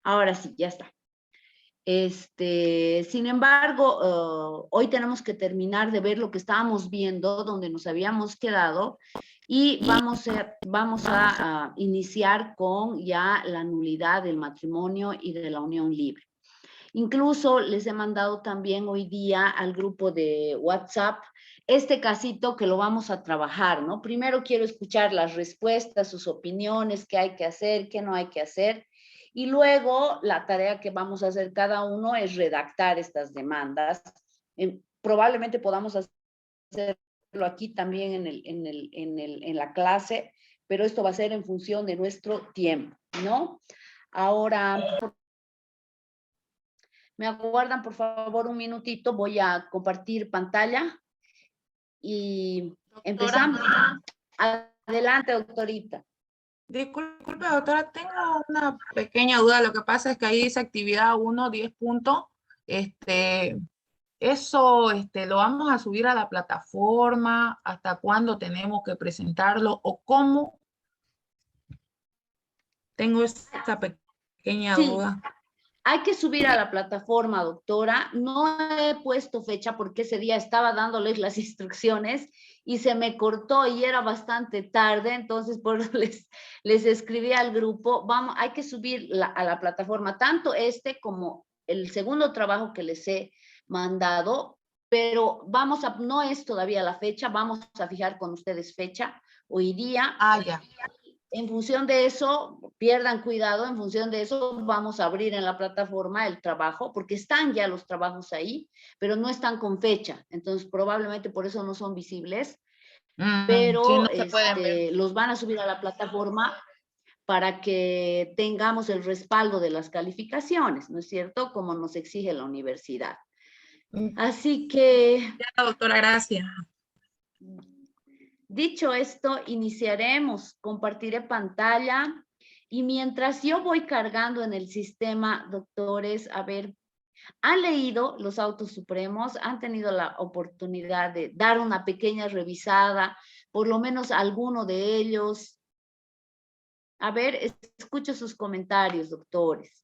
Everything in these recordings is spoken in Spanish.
Ahora sí, ya está. Sin embargo, hoy tenemos que terminar de ver lo que estábamos viendo, donde nos habíamos quedado, y vamos a iniciar con ya la nulidad del matrimonio y de la unión libre. Incluso les he mandado también hoy día al grupo de WhatsApp este casito que lo vamos a trabajar, ¿no? Primero quiero escuchar las respuestas, sus opiniones, qué hay que hacer, qué no hay que hacer. Y luego la tarea que vamos a hacer cada uno es redactar estas demandas. Probablemente podamos hacerlo aquí también en la clase, pero esto va a ser en función de nuestro tiempo, ¿no? Ahora, me aguardan, por favor, un minutito. Voy a compartir pantalla y Doctora, empezamos. Adelante, doctorita. disculpe, doctora, tengo una pequeña duda. Lo que pasa es que ahí dice actividad 1, 10 puntos. Eso, lo vamos a subir a la plataforma. ¿Hasta cuándo tenemos que presentarlo? ¿O cómo? Tengo esta pequeña Sí, duda. hay que subir a la plataforma, doctora. No he puesto fecha porque ese día estaba dándoles las instrucciones y se me cortó y era bastante tarde, entonces por eso les escribí al grupo. Vamos, hay que subir a la plataforma tanto como el segundo trabajo que les he mandado, pero no es todavía la fecha, vamos a fijar con ustedes fecha hoy día. Ah, ya. En función de eso, pierdan cuidado, en función de eso vamos a abrir en la plataforma el trabajo, porque están ya los trabajos ahí, pero no están con fecha, entonces probablemente por eso no son visibles, Sí, no pero se pueden ver. los van a subir a la plataforma para que tengamos el respaldo de las calificaciones, ¿no es cierto? Como nos exige la universidad. Así que, Ya, doctora, gracias. dicho esto, iniciaremos. Compartiré pantalla y mientras yo voy cargando en el sistema, doctores, a ver, ¿han leído los autos supremos? ¿Han tenido la oportunidad de dar una pequeña revisada, por lo menos alguno de ellos? A ver, escucho sus comentarios, doctores.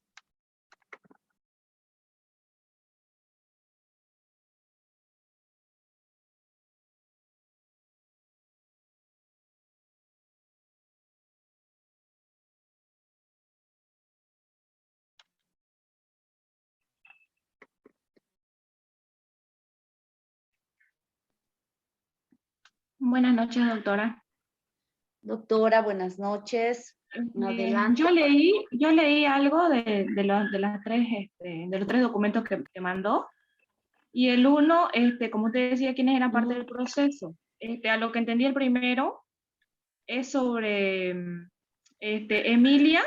Buenas noches, doctora. Doctora, buenas noches. Adelante. Yo leí algo de los tres documentos que mandó, y el uno, como usted decía, quiénes eran parte del proceso. A lo que entendí, el primero es sobre Emilia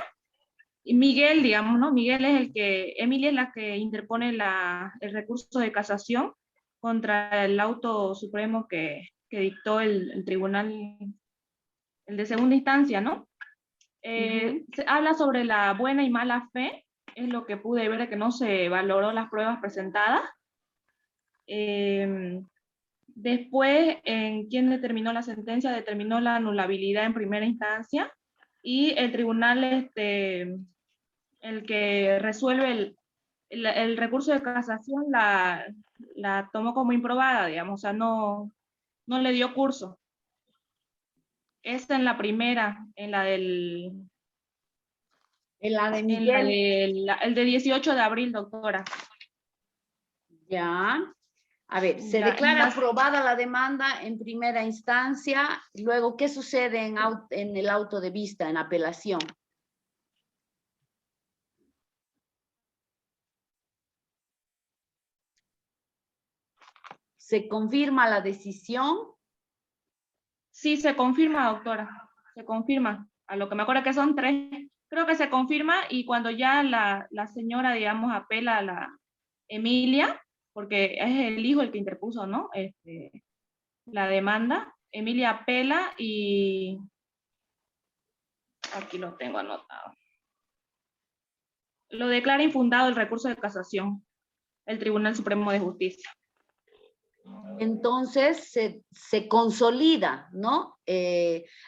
y Miguel, digamos, ¿no? Emilia es la que interpone el recurso de casación contra el auto supremo que dictó el tribunal, el de segunda instancia, ¿no? Se habla sobre la buena y mala fe, es lo que pude ver, que no se valoró las pruebas presentadas. Después, en quién determinó la sentencia, determinó la anulabilidad en primera instancia, y el tribunal, el que resuelve el recurso de casación, la tomó como improbada, digamos, o sea, no le dio curso. Esta en la primera, en la del... En la de Miguel. El de 18 de abril, doctora. Ya. A ver, se declara aprobada la demanda en primera instancia. Luego, ¿qué sucede en el auto de vista, en apelación? ¿Se confirma la decisión? Sí, se confirma, doctora. Se confirma. A lo que me acuerdo que son 3. Creo que se confirma, y cuando ya la señora, digamos, apela a la Emilia, porque es el hijo el que interpuso, ¿no? La demanda. Emilia apela y... Aquí lo tengo anotado. Lo declara infundado el recurso de casación, el Tribunal Supremo de Justicia. Entonces se consolida, ¿no?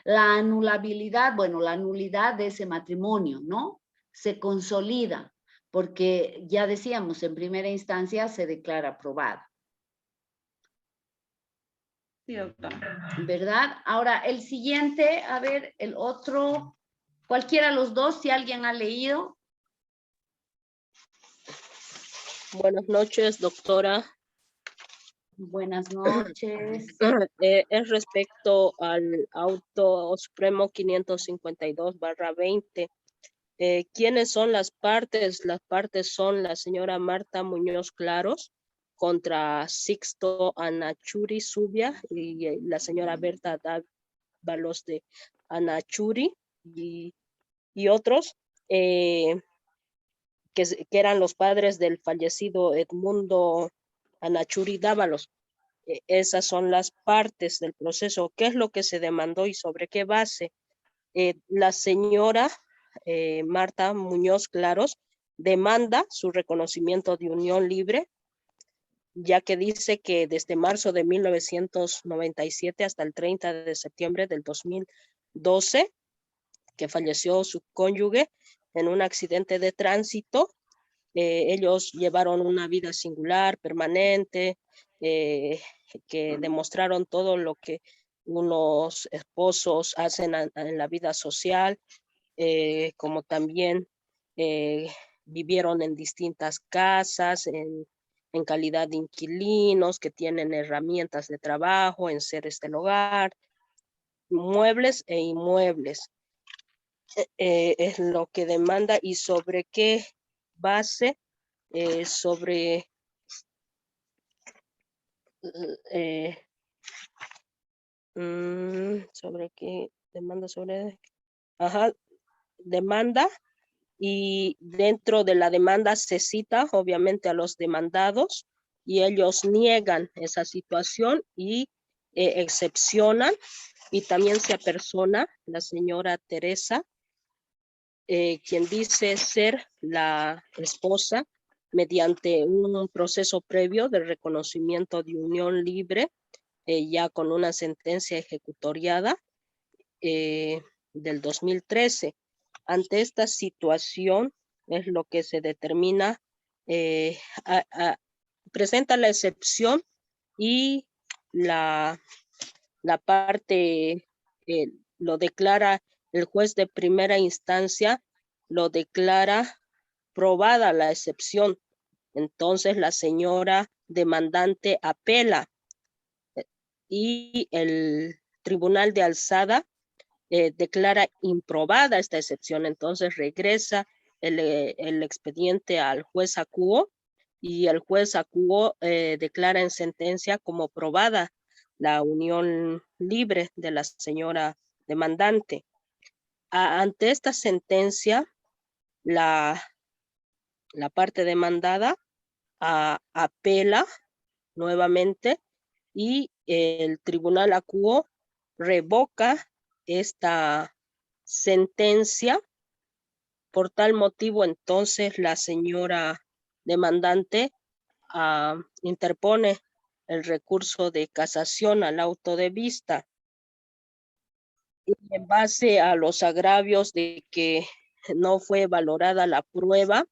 La anulabilidad, bueno, la nulidad de ese matrimonio, ¿no? Se consolida. porque ya decíamos, en primera instancia se declara aprobada. Sí, doctora. ¿Verdad? Ahora, el siguiente, a ver, el otro, cualquiera de los dos, si alguien ha leído. Buenas noches, doctora. Buenas noches. Es respecto al auto supremo 552/20. ¿Quiénes son las partes? Las partes son la señora Marta Muñoz Claros contra Sixto Anachuri Zubia y la señora Berta Dávalos de Anachuri y otros que eran los padres del fallecido Edmundo Anachuri Dávalos. Esas son las partes del proceso. ¿Qué es lo que se demandó y sobre qué base? La señora Marta Muñoz Claros demanda su reconocimiento de unión libre, ya que dice que desde marzo de 1997 hasta el 30 de septiembre del 2012, que falleció su cónyuge en un accidente de tránsito, ellos llevaron una vida singular, permanente, que demostraron todo lo que unos esposos hacen en la vida social, como también vivieron en distintas casas, en calidad de inquilinos, que tienen herramientas de trabajo, en seres del hogar, muebles e inmuebles. Es lo que demanda y sobre qué base, sobre sobre qué demanda, sobre demanda, y dentro de la demanda se cita obviamente a los demandados y ellos niegan esa situación y excepcionan, y también se apersona la señora Teresa, quien dice ser la esposa mediante un proceso previo de reconocimiento de unión libre, ya con una sentencia ejecutoriada del 2013. Ante esta situación es lo que se determina, presenta la excepción y la parte lo declara el juez de primera instancia, lo declara probada la excepción. Entonces la señora demandante apela y el tribunal de alzada declara improbada esta excepción. Entonces regresa el expediente al juez acuo y el juez acuo declara en sentencia como probada la unión libre de la señora demandante. Ante esta sentencia, la parte demandada apela nuevamente y el tribunal acuo revoca esta sentencia. Por tal motivo, entonces, la señora demandante interpone el recurso de casación al auto de vista. Y en base a los agravios de que no fue valorada la prueba,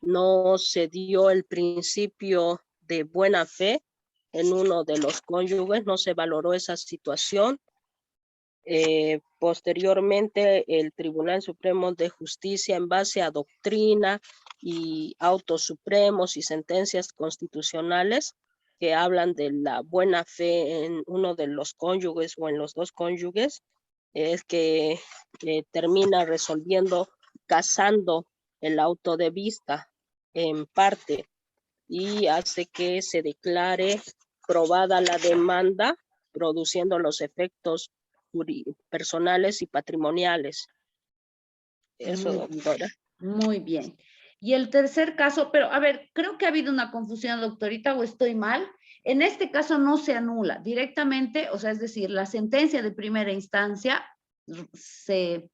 no se dio el principio de buena fe en uno de los cónyuges, no se valoró esa situación. Posteriormente, el Tribunal Supremo de Justicia, en base a doctrina y autos supremos y sentencias constitucionales que hablan de la buena fe en uno de los cónyuges o en los dos cónyuges, es que termina resolviendo, casando el auto de vista en parte y hace que se declare probada la demanda, produciendo los efectos personales y patrimoniales. Eso, doctora. Muy bien. Y el tercer caso, pero a ver, creo que ha habido una confusión, doctorita, o estoy mal. En este caso no se anula directamente, o sea, es decir, la sentencia de primera instancia se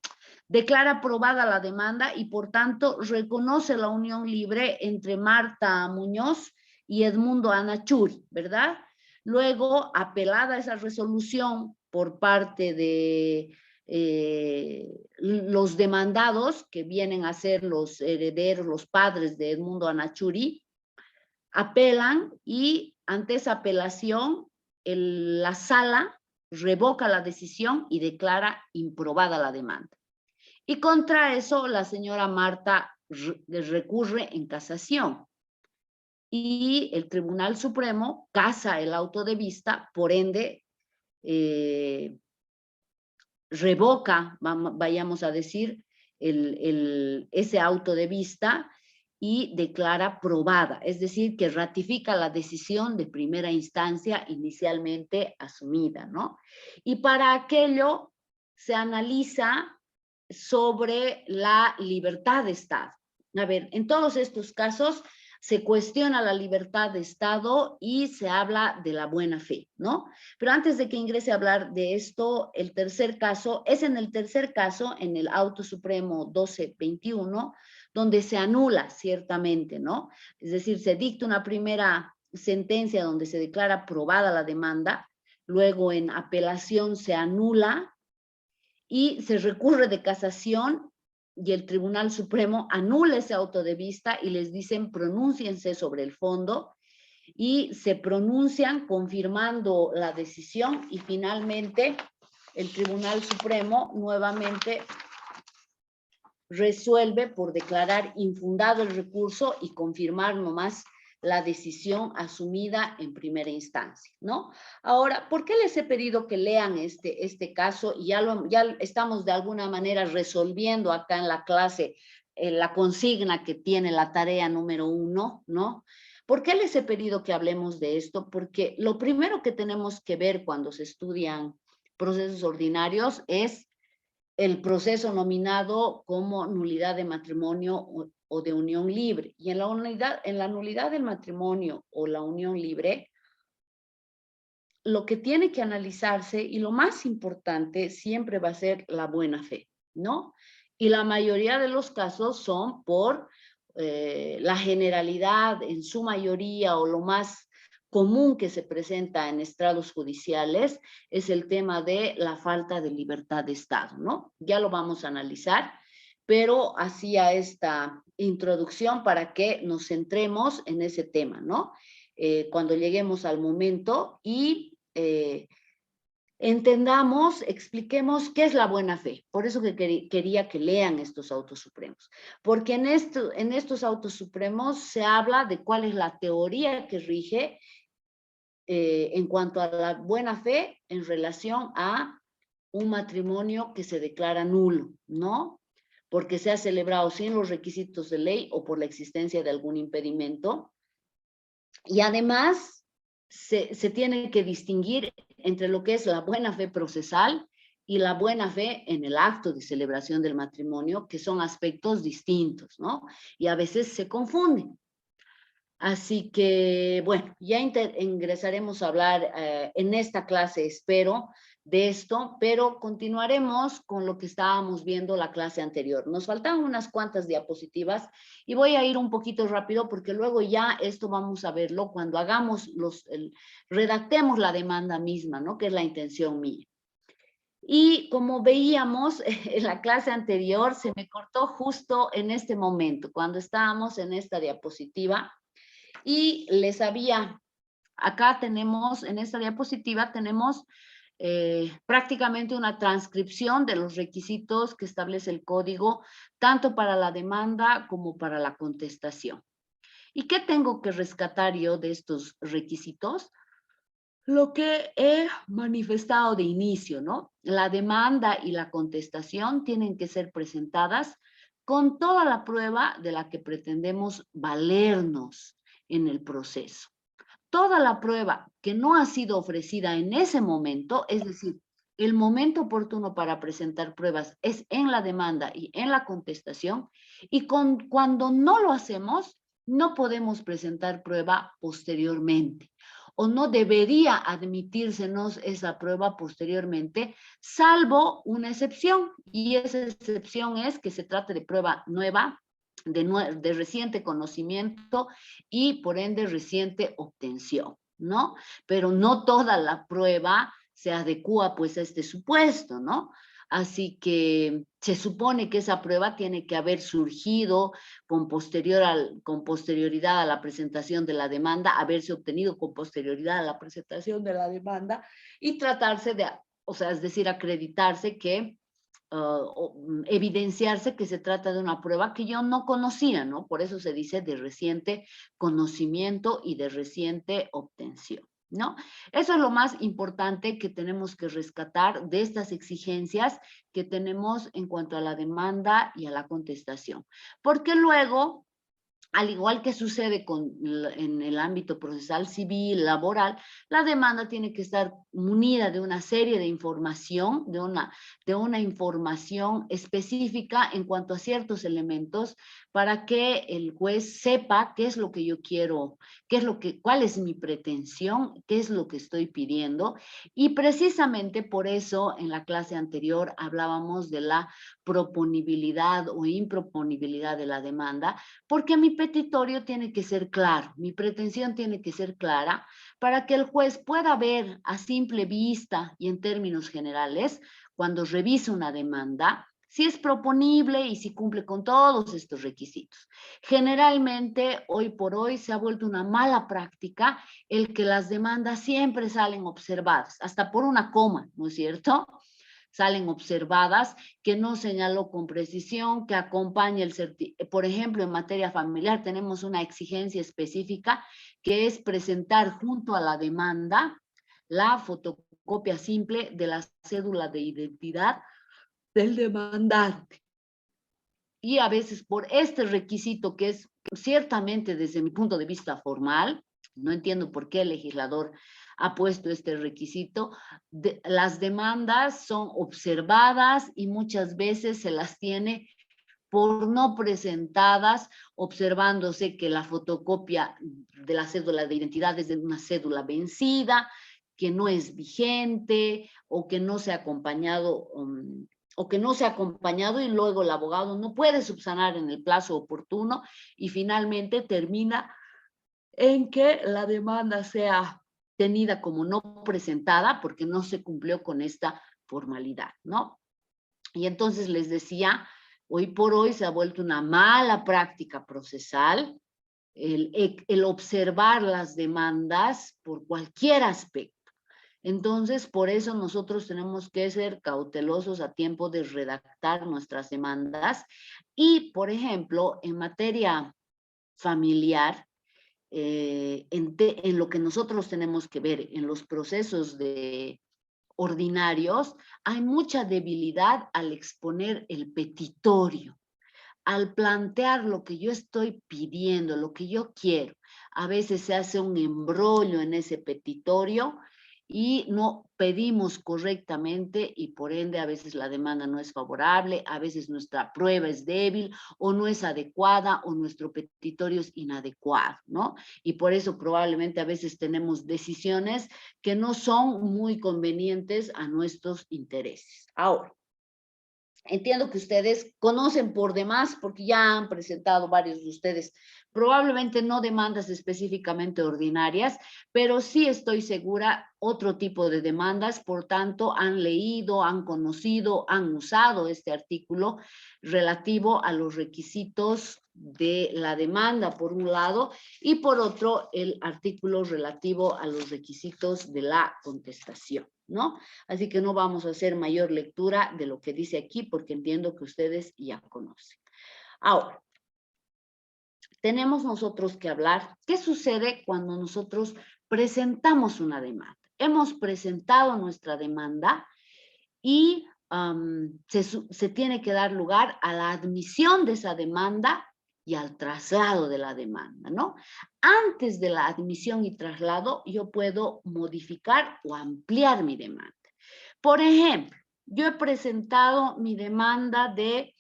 declara aprobada la demanda y por tanto reconoce la unión libre entre Marta Muñoz y Edmundo Anachuri, ¿verdad? Luego, apelada esa resolución por parte de los demandados, que vienen a ser los herederos, los padres de Edmundo Anachuri, apelan y ante esa apelación la sala revoca la decisión y declara improbada la demanda. Y contra eso la señora Marta recurre en casación. Y el Tribunal Supremo casa el auto de vista, por ende, revoca, vayamos a decir, ese auto de vista y declara probada, es decir, que ratifica la decisión de primera instancia inicialmente asumida, ¿no? Y para aquello se analiza sobre la libertad de Estado. A ver, en todos estos casos se cuestiona la libertad de Estado y se habla de la buena fe, ¿no? Pero antes de que ingrese a hablar de esto, el tercer caso, es en el tercer caso, en el Auto Supremo 1221, donde se anula ciertamente, ¿no? Es decir, se dicta una primera sentencia donde se declara probada la demanda, luego en apelación se anula y se recurre de casación y el Tribunal Supremo anula ese auto de vista y les dicen pronúnciense sobre el fondo y se pronuncian confirmando la decisión y finalmente el Tribunal Supremo nuevamente resuelve por declarar infundado el recurso y confirmar nomás la decisión asumida en primera instancia, ¿no? Ahora, ¿por qué les he pedido que lean este caso? Y ya estamos de alguna manera resolviendo acá en la clase la consigna que tiene la tarea número 1, ¿no? ¿Por qué les he pedido que hablemos de esto? Porque lo primero que tenemos que ver cuando se estudian procesos ordinarios es el proceso nominado como nulidad de matrimonio o de unión libre. Y en la nulidad del matrimonio o la unión libre, lo que tiene que analizarse y lo más importante siempre va a ser la buena fe, ¿no? Y la mayoría de los casos son por la generalidad, en su mayoría o lo más común que se presenta en estrados judiciales es el tema de la falta de libertad de Estado, ¿no? Ya lo vamos a analizar, pero hacía esta introducción para que nos centremos en ese tema, ¿no? Cuando lleguemos al momento y entendamos, expliquemos qué es la buena fe. Por eso que quería que lean estos autos supremos. Porque en estos autos supremos se habla de cuál es la teoría que rige en cuanto a la buena fe en relación a un matrimonio que se declara nulo, ¿no? Porque se ha celebrado sin los requisitos de ley o por la existencia de algún impedimento. Y además se tiene que distinguir entre lo que es la buena fe procesal y la buena fe en el acto de celebración del matrimonio, que son aspectos distintos, ¿no? Y a veces se confunden. Así que, bueno, ya ingresaremos a hablar en esta clase, espero, de esto, pero continuaremos con lo que estábamos viendo la clase anterior. Nos faltan unas cuantas diapositivas y voy a ir un poquito rápido porque luego ya esto vamos a verlo cuando hagamos redactemos la demanda misma, ¿no? Que es la intención mía. Y como veíamos en la clase anterior, se me cortó justo en este momento, cuando estábamos en esta diapositiva. Y les había, acá tenemos, en esta diapositiva tenemos prácticamente una transcripción de los requisitos que establece el código, tanto para la demanda como para la contestación. ¿Y qué tengo que rescatar yo de estos requisitos? Lo que he manifestado de inicio, ¿no? La demanda y la contestación tienen que ser presentadas con toda la prueba de la que pretendemos valernos en el proceso. Toda la prueba que no ha sido ofrecida en ese momento, es decir, el momento oportuno para presentar pruebas es en la demanda y en la contestación, y cuando no lo hacemos, no podemos presentar prueba posteriormente, o no debería admitírsenos esa prueba posteriormente, salvo una excepción, y esa excepción es que se trate de prueba nueva, de reciente conocimiento y por ende reciente obtención, ¿no? Pero no toda la prueba se adecúa pues a este supuesto, ¿no? así que se supone que esa prueba tiene que haber surgido con posterioridad a la presentación de la demanda, haberse obtenido con posterioridad a la presentación de la demanda y tratarse de, o sea, es decir, acreditarse que, evidenciarse que se trata de una prueba que yo no conocía, ¿no? Por eso se dice de reciente conocimiento y de reciente obtención, ¿no? Eso es lo más importante que tenemos que rescatar de estas exigencias que tenemos en cuanto a la demanda y a la contestación. Porque luego, al igual que sucede en el ámbito procesal civil, laboral, la demanda tiene que estar munida de una serie de información, de una información específica en cuanto a ciertos elementos para que el juez sepa qué es lo que yo quiero, cuál es mi pretensión, qué es lo que estoy pidiendo. Y precisamente por eso en la clase anterior hablábamos de la proponibilidad o improponibilidad de la demanda, porque mi petitorio tiene que ser claro, mi pretensión tiene que ser clara para que el juez pueda ver a simple vista y en términos generales, cuando revise una demanda, si es proponible y si cumple con todos estos requisitos. Generalmente, hoy por hoy, se ha vuelto una mala práctica el que las demandas siempre salen observadas, hasta por una coma, ¿no es cierto? Salen observadas, que no señaló con precisión, que acompaña por ejemplo, en materia familiar tenemos una exigencia específica que es presentar junto a la demanda la fotocopia simple de la cédula de identidad del demandante. Y a veces por este requisito que es ciertamente desde mi punto de vista formal, no entiendo por qué el legislador ha puesto este requisito, las demandas son observadas y muchas veces se las tiene por no presentadas, observándose que la fotocopia de la cédula de identidad es de una cédula vencida, que no es vigente o que no se ha acompañado y luego el abogado no puede subsanar en el plazo oportuno y finalmente termina en que la demanda sea tenida como no presentada porque no se cumplió con esta formalidad, ¿no? Y entonces les decía, hoy por hoy se ha vuelto una mala práctica procesal el observar las demandas por cualquier aspecto. Entonces, por eso nosotros tenemos que ser cautelosos a tiempo de redactar nuestras demandas. Y, por ejemplo, en materia familiar, en lo que nosotros tenemos que ver en los procesos ordinarios, hay mucha debilidad al exponer el petitorio, al plantear lo que yo estoy pidiendo, lo que yo quiero. A veces se hace un embrollo en ese petitorio y no pedimos correctamente y por ende a veces la demanda no es favorable, a veces nuestra prueba es débil o no es adecuada o nuestro petitorio es inadecuado, ¿no? Y por eso probablemente a veces tenemos decisiones que no son muy convenientes a nuestros intereses. Ahora, entiendo que ustedes conocen por demás, porque ya han presentado varios de ustedes, probablemente no demandas específicamente ordinarias, pero sí estoy segura otro tipo de demandas, por tanto han leído, han conocido, han usado este artículo relativo a los requisitos de la demanda por un lado y por otro el artículo relativo a los requisitos de la contestación, ¿no? Así que no vamos a hacer mayor lectura de lo que dice aquí porque entiendo que ustedes ya conocen. Ahora, tenemos nosotros que hablar, ¿qué sucede cuando nosotros presentamos una demanda? Hemos presentado nuestra demanda y se tiene que dar lugar a la admisión de esa demanda y al traslado de la demanda, ¿no? Antes de la admisión y traslado, yo puedo modificar o ampliar mi demanda. Por ejemplo, yo he presentado mi demanda de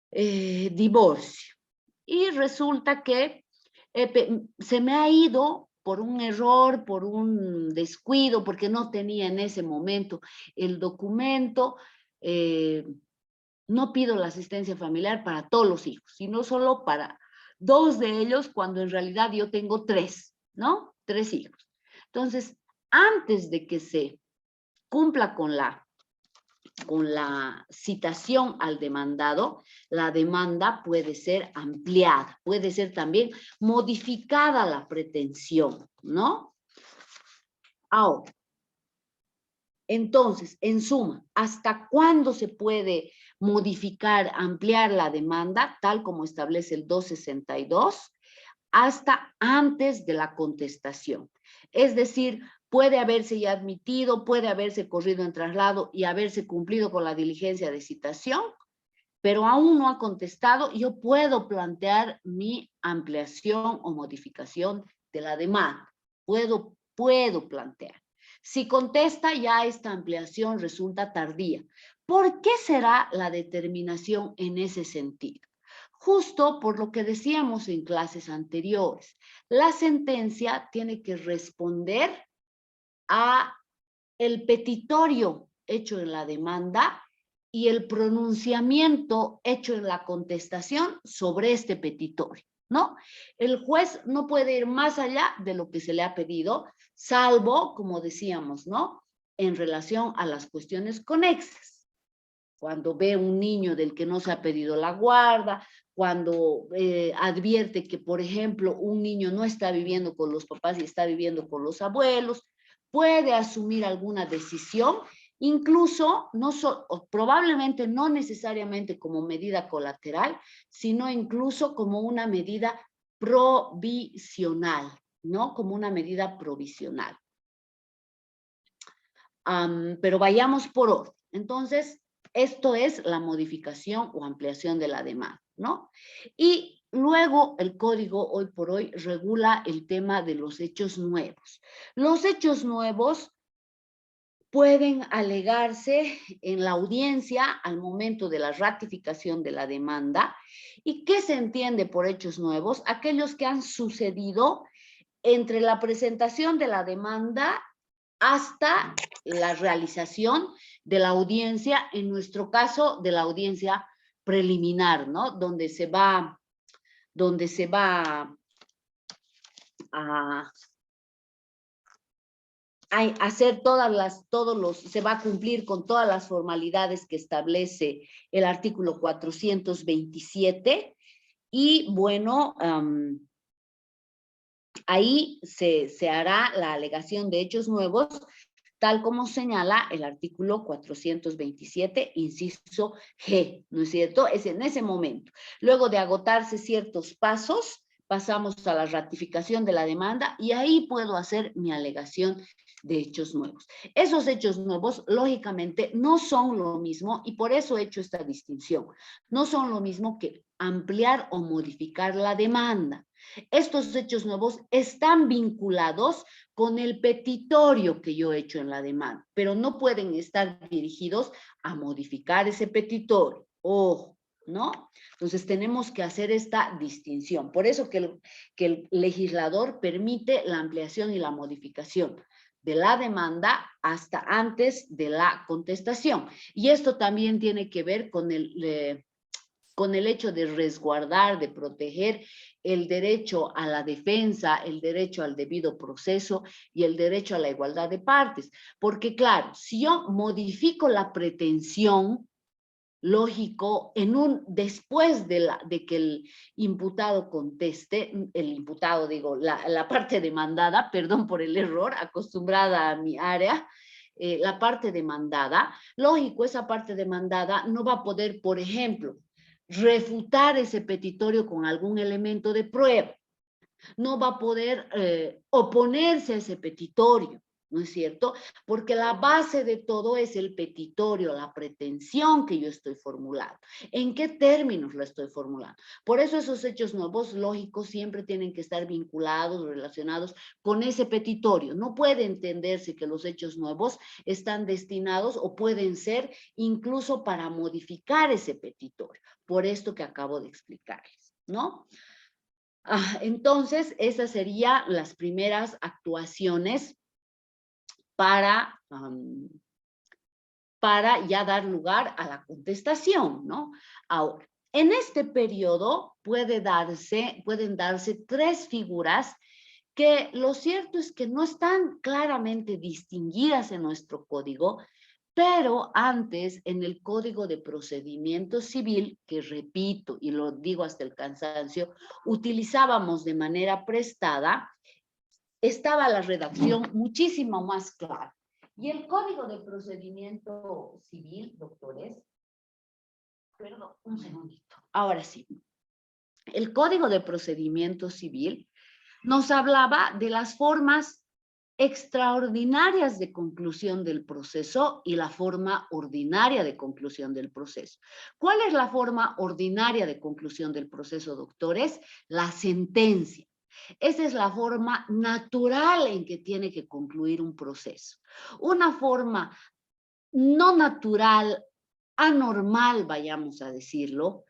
divorcio y resulta que se me ha ido por un error, por un descuido, porque no tenía en ese momento el documento, no pido la asistencia familiar para todos los hijos, sino solo para 2 de ellos, cuando en realidad yo tengo 3, ¿no? 3 hijos. Entonces, antes de que se cumpla con la citación al demandado, la demanda puede ser ampliada, puede ser también modificada la pretensión, ¿no? Ahora, entonces, en suma, ¿hasta cuándo se puede modificar, ampliar la demanda, tal como establece el 262? Hasta antes de la contestación. Es decir, puede haberse ya admitido, puede haberse corrido en traslado y haberse cumplido con la diligencia de citación, pero aún no ha contestado, yo puedo plantear mi ampliación o modificación de la demanda. Puedo plantear. Si contesta, ya esta ampliación resulta tardía. ¿Por qué será la determinación en ese sentido? Justo por lo que decíamos en clases anteriores. La sentencia tiene que responder a el petitorio hecho en la demanda y el pronunciamiento hecho en la contestación sobre este petitorio, ¿no? El juez no puede ir más allá de lo que se le ha pedido, salvo, como decíamos, ¿no? En relación a las cuestiones conexas. Cuando ve un niño del que no se ha pedido la guarda, cuando advierte que, por ejemplo, un niño no está viviendo con los papás y está viviendo con los abuelos, puede asumir alguna decisión, incluso probablemente no necesariamente como medida colateral, sino incluso como una medida provisional, ¿no? Como una medida provisional. Pero vayamos por orden. Entonces, esto es la modificación o ampliación de la demanda, ¿no? Y luego el código hoy por hoy regula el tema de los hechos nuevos. Los hechos nuevos pueden alegarse en la audiencia al momento de la ratificación de la demanda. ¿Y qué se entiende por hechos nuevos? Aquellos que han sucedido entre la presentación de la demanda hasta la realización de la audiencia, en nuestro caso, de la audiencia preliminar, ¿no? Donde se va a hacer se va a cumplir con todas las formalidades que establece el artículo 427 y bueno, ahí se hará la alegación de hechos nuevos, tal como señala el artículo 427, inciso G, ¿no es cierto? Es en ese momento. Luego de agotarse ciertos pasos, pasamos a la ratificación de la demanda y ahí puedo hacer mi alegación de hechos nuevos. Esos hechos nuevos, lógicamente, no son lo mismo y por eso he hecho esta distinción. No son lo mismo que ampliar o modificar la demanda. Estos hechos nuevos están vinculados con el petitorio que yo he hecho en la demanda, pero no pueden estar dirigidos a modificar ese petitorio. Ojo, ¿no? Entonces tenemos que hacer esta distinción. Por eso que el legislador permite la ampliación y la modificación de la demanda hasta antes de la contestación. Y esto también tiene que ver con el hecho de resguardar, de proteger el derecho a la defensa, el derecho al debido proceso y el derecho a la igualdad de partes. Porque claro, si yo modifico la pretensión, lógico, después de que el imputado conteste, el imputado, digo, la parte demandada, perdón por el error, acostumbrada a mi área, la parte demandada, lógico, esa parte demandada no va a poder, por ejemplo, refutar ese petitorio con algún elemento de prueba. No va a poder oponerse a ese petitorio, ¿no es cierto? Porque la base de todo es el petitorio, la pretensión que yo estoy formulando. ¿En qué términos la estoy formulando? Por eso esos hechos nuevos lógicos siempre tienen que estar vinculados, relacionados con ese petitorio. No puede entenderse que los hechos nuevos están destinados o pueden ser incluso para modificar ese petitorio, por esto que acabo de explicarles, ¿no? Entonces, esas serían las primeras actuaciones para ya dar lugar a la contestación, ¿no? Ahora, en este periodo pueden darse tres figuras que lo cierto es que no están claramente distinguidas en nuestro código, Pero antes, en el Código de Procedimiento Civil, que repito y lo digo hasta el cansancio, utilizábamos de manera prestada, estaba la redacción muchísimo más clara. Y el Código de Procedimiento Civil, doctores, perdón, un segundito, ahora sí. El Código de Procedimiento Civil nos hablaba de las formas extraordinarias de conclusión del proceso y la forma ordinaria de conclusión del proceso. ¿Cuál es la forma ordinaria de conclusión del proceso, doctores? La sentencia. Esa es la forma natural en que tiene que concluir un proceso. Una forma no natural, anormal, vayamos a decirlo,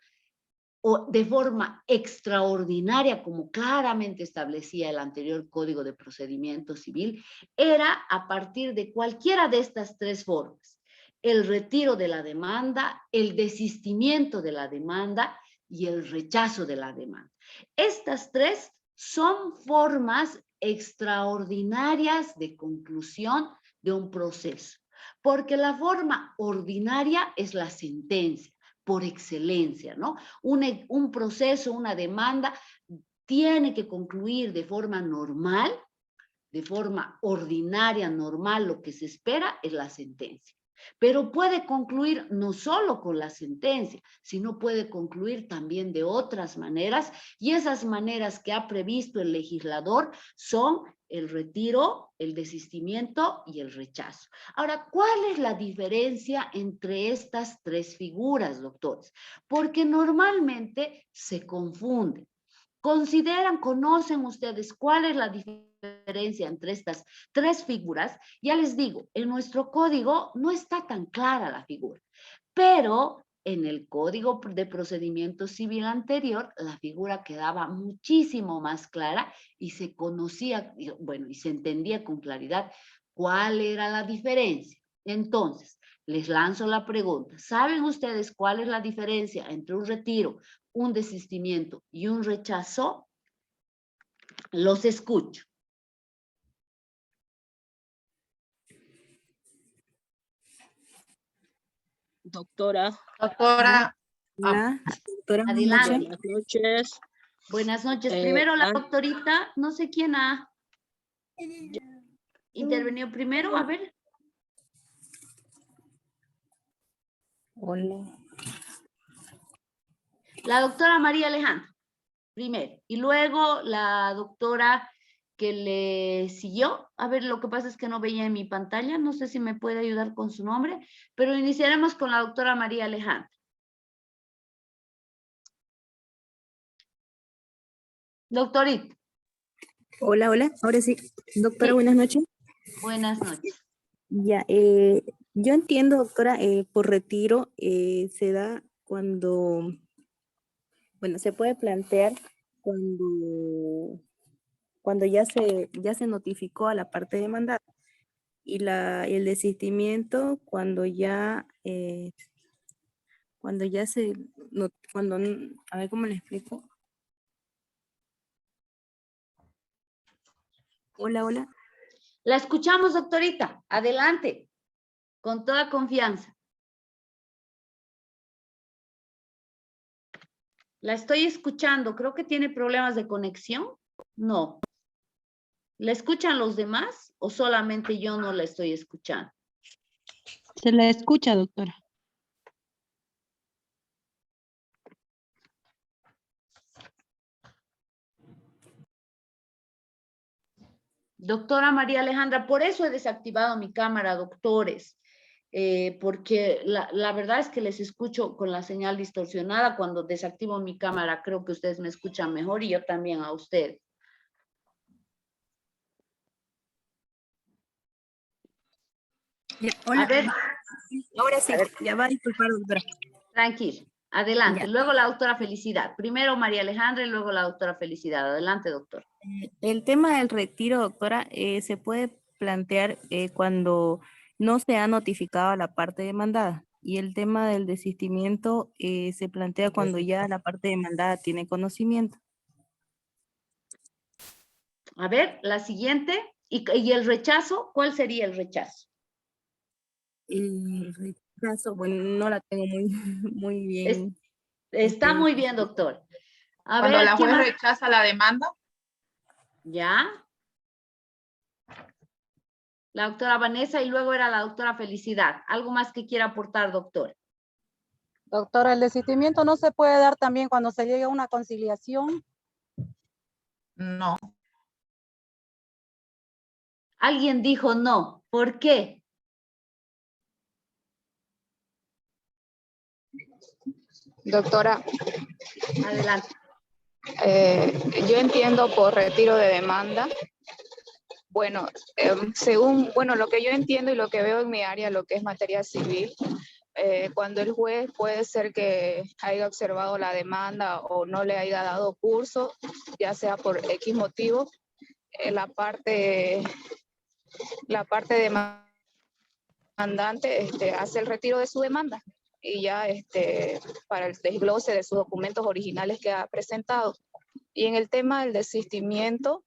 o de forma extraordinaria, como claramente establecía el anterior Código de Procedimiento Civil, era a partir de cualquiera de estas tres formas: el retiro de la demanda, el desistimiento de la demanda y el rechazo de la demanda. Estas tres son formas extraordinarias de conclusión de un proceso, porque la forma ordinaria es la sentencia por excelencia, ¿no? Un proceso, una demanda, tiene que concluir de forma normal, de forma ordinaria, normal. Lo que se espera es la sentencia. Pero puede concluir no solo con la sentencia, sino puede concluir también de otras maneras, y esas maneras que ha previsto el legislador son el retiro, el desistimiento y el rechazo. Ahora, ¿cuál es la diferencia entre estas tres figuras, doctores? Porque normalmente se confunden. ¿Consideran, conocen ustedes cuál es la diferencia entre estas tres figuras? Ya les digo, en nuestro código no está tan clara la figura, pero en el Código de Procedimiento Civil anterior, la figura quedaba muchísimo más clara y se conocía, bueno, y se entendía con claridad cuál era la diferencia. Entonces, les lanzo la pregunta: ¿saben ustedes cuál es la diferencia entre un retiro, un desistimiento y un rechazo? Los escucho. Doctora. Doctora, Hola, doctora, buenas Adelante. noches. Buenas noches. Buenas noches. Primero la doctorita, no sé quién ha intervenido primero, a ver. Hola. La doctora María Alejandra, primero, y luego la doctora que le siguió. A ver, lo que pasa es que no veía en mi pantalla, no sé si me puede ayudar con su nombre, pero iniciaremos con la doctora María Alejandra. Doctorita. Hola, hola. Ahora sí. Doctora, Sí. buenas noches. Buenas noches. Ya, yo entiendo, doctora, por retiro se da cuando, bueno, se puede plantear cuando ya se notificó a la parte demandada, y el desistimiento cuando ya se, a ver cómo le explico. Hola, hola. La escuchamos, doctorita. Adelante, con toda confianza. La estoy escuchando. Creo que tiene problemas de conexión. No. ¿La escuchan los demás o solamente yo no la estoy escuchando? Se la escucha, doctora. Doctora María Alejandra, por eso he desactivado mi cámara, doctores, porque la verdad es que les escucho con la señal distorsionada. Cuando desactivo mi cámara, creo que ustedes me escuchan mejor y yo también a ustedes. Ya, hola. A ver, Ahora sí, a ver. ya va a disculpar, doctora. Tranquilo, adelante. Ya. Luego la doctora Felicidad. Primero María Alejandra y luego la doctora Felicidad. Adelante, doctor. El tema del retiro, doctora, se puede plantear cuando no se ha notificado a la parte demandada, y el tema del desistimiento se plantea cuando ya la parte demandada tiene conocimiento. A ver, la siguiente. ¿Y el rechazo? ¿Cuál sería el rechazo? El rechazo, bueno, no la tengo muy, muy bien. Está muy bien, doctor. A Cuando ver, la ¿quién juez más? rechaza la demanda, ¿Ya? La doctora Vanessa y luego era la doctora Felicidad. ¿Algo más que quiera aportar, doctor? Doctora, el desistimiento no se puede dar también cuando se llegue a una conciliación. no. Alguien dijo no. ¿Por qué? Doctora, Adelante. yo entiendo por retiro de demanda. Bueno, según lo que yo entiendo y lo que veo en mi área, lo que es materia civil, cuando el juez puede ser que haya observado la demanda o no le haya dado curso, ya sea por X motivo, la parte demandante hace el retiro de su demanda y ya para el desglose de sus documentos originales que ha presentado. Y en el tema del desistimiento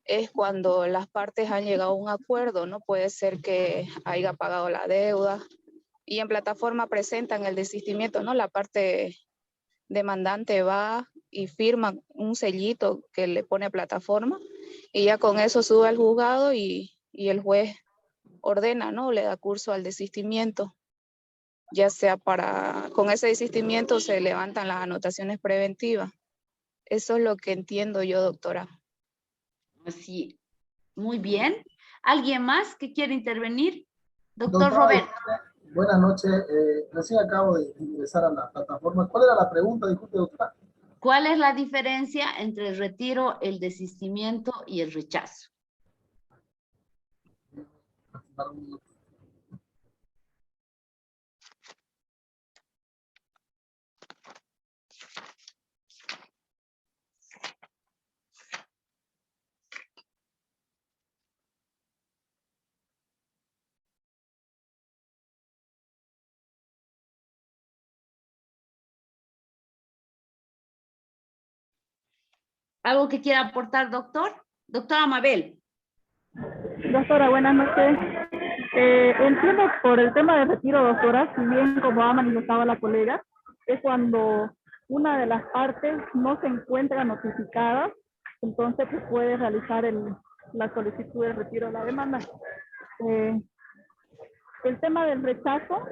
es cuando las partes han llegado a un acuerdo, ¿no? Puede ser que haya pagado la deuda y en plataforma presentan el desistimiento, ¿no? La parte demandante va y firma un sellito que le pone plataforma y ya con eso sube al juzgado y el juez ordena, ¿no? Le da curso al desistimiento. Ya sea con ese desistimiento se levantan las anotaciones preventivas. Eso es lo que entiendo yo, doctora. Sí, muy bien. ¿Alguien más que quiere intervenir? Doctor Doctora, Roberto. buenas noches. Recién acabo de ingresar a la plataforma. ¿Cuál era la pregunta? Disculpe, doctora. ¿Cuál es la diferencia entre el retiro, el desistimiento y el rechazo? ¿Algo que quiera aportar, doctor? Doctora Mabel. Doctora, buenas noches. Entiendo por el tema del retiro, doctora, si bien como ha manifestado la colega, es cuando una de las partes no se encuentra notificada, entonces se puede realizar la solicitud de retiro de la demanda. El tema del rechazo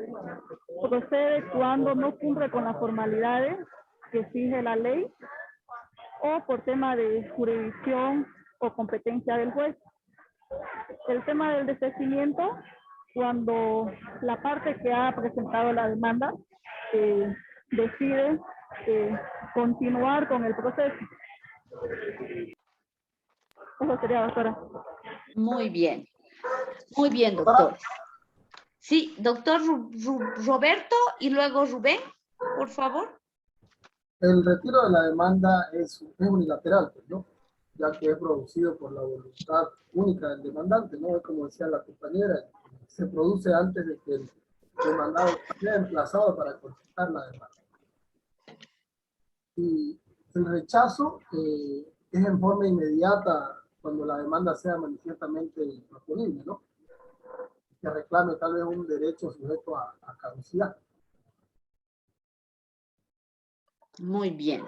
procede cuando no cumple con las formalidades que exige la ley o por tema de jurisdicción o competencia del juez. El tema del desistimiento, cuando la parte que ha presentado la demanda decide continuar con el proceso. Eso sería, doctora. Muy bien. Muy bien, doctor. Sí, doctor Roberto y luego Rubén, por favor. El retiro de la demanda es unilateral, ¿no? Ya que es producido por la voluntad única del demandante, ¿no? Es como decía la compañera, se produce antes de que el demandado sea emplazado para contestar la demanda. Y el rechazo es en forma inmediata cuando la demanda sea manifiestamente improponible, ¿no? Que reclame tal vez un derecho sujeto a caducidad. Muy bien.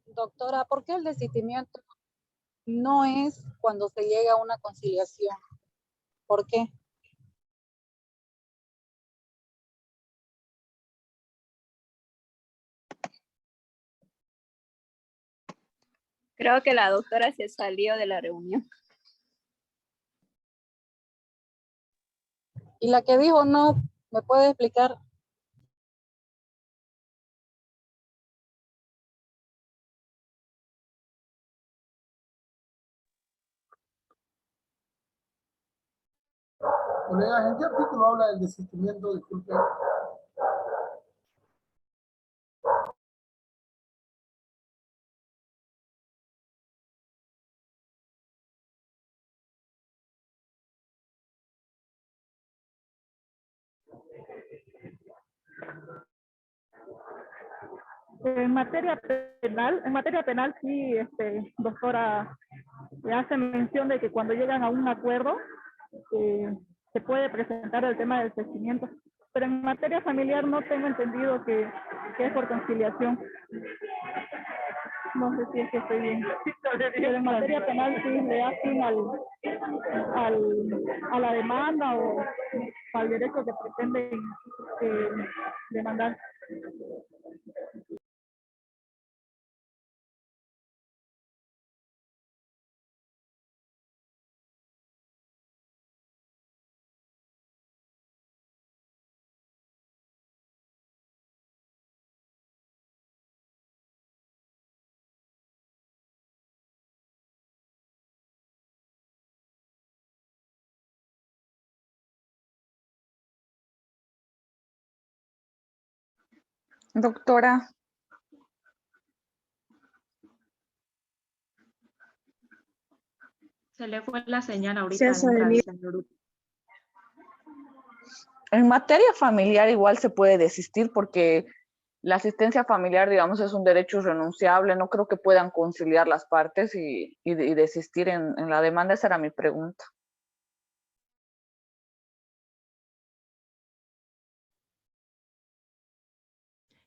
Doctora, ¿por qué el desistimiento no es cuando se llega a una conciliación? ¿Por qué? Creo que la doctora se salió de la reunión. Y la que dijo no, ¿me puede explicar? Colegas, ¿en qué artículo habla del desistimiento? Disculpe. En materia penal sí, doctora, hace mención de que cuando llegan a un acuerdo se puede presentar el tema del crecimiento. Pero en materia familiar no tengo entendido que es por conciliación. No sé si es que estoy bien. Pero en materia penal sí le hacen a la demanda o al derecho que pretenden demandar. Doctora. Se le fue la señal ahorita. En materia familiar igual se puede desistir porque la asistencia familiar, digamos, es un derecho irrenunciable. No creo que puedan conciliar las partes y desistir en la demanda. Esa era mi pregunta.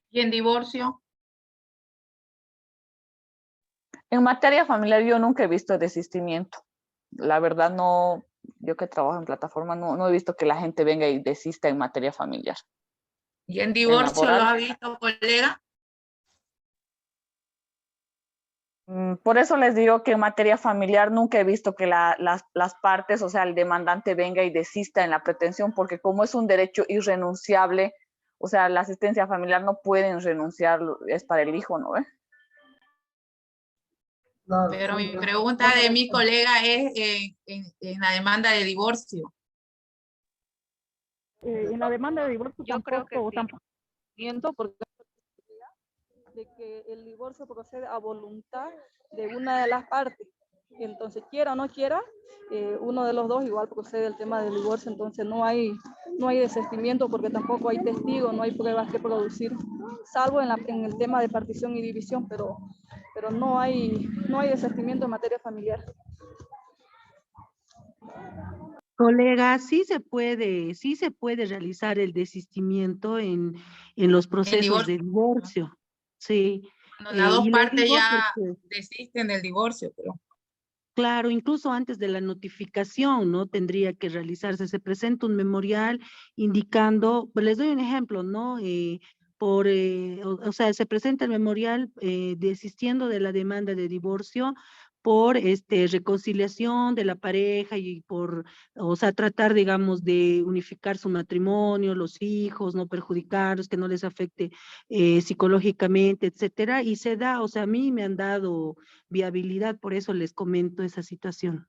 ¿Y en divorcio? En materia familiar yo nunca he visto desistimiento. La verdad no, yo que trabajo en plataforma no he visto que la gente venga y desista en materia familiar. ¿Y en divorcio lo ha visto, colega? Por eso les digo que en materia familiar nunca he visto que las partes, o sea, el demandante venga y desista en la pretensión, porque como es un derecho irrenunciable, o sea, la asistencia familiar no pueden renunciar, es para el hijo, ¿no? Claro, pero mi pregunta de mi colega es en la demanda de divorcio. En la demanda de divorcio yo creo que tampoco. Porque de que el divorcio procede a voluntad de una de las partes. Y entonces, quiera o no quiera, uno de los dos igual procede el tema del divorcio. Entonces, no hay desistimiento porque tampoco hay testigos, no hay pruebas que producir, salvo en el tema de partición y división, pero no hay desistimiento en materia familiar. Colega, sí se puede realizar el desistimiento en los procesos de divorcio. Sí. Cuando las dos partes ya porque, desisten del divorcio, pero... Claro, incluso antes de la notificación, ¿no? Tendría que realizarse, se presenta un memorial indicando, pues les doy un ejemplo, ¿no? O sea, se presenta el memorial desistiendo de la demanda de divorcio por reconciliación de la pareja y o sea, tratar, digamos, de unificar su matrimonio, los hijos, no perjudicarlos, que no les afecte psicológicamente, etcétera, y se da, o sea, a mí me han dado viabilidad, por eso les comento esa situación.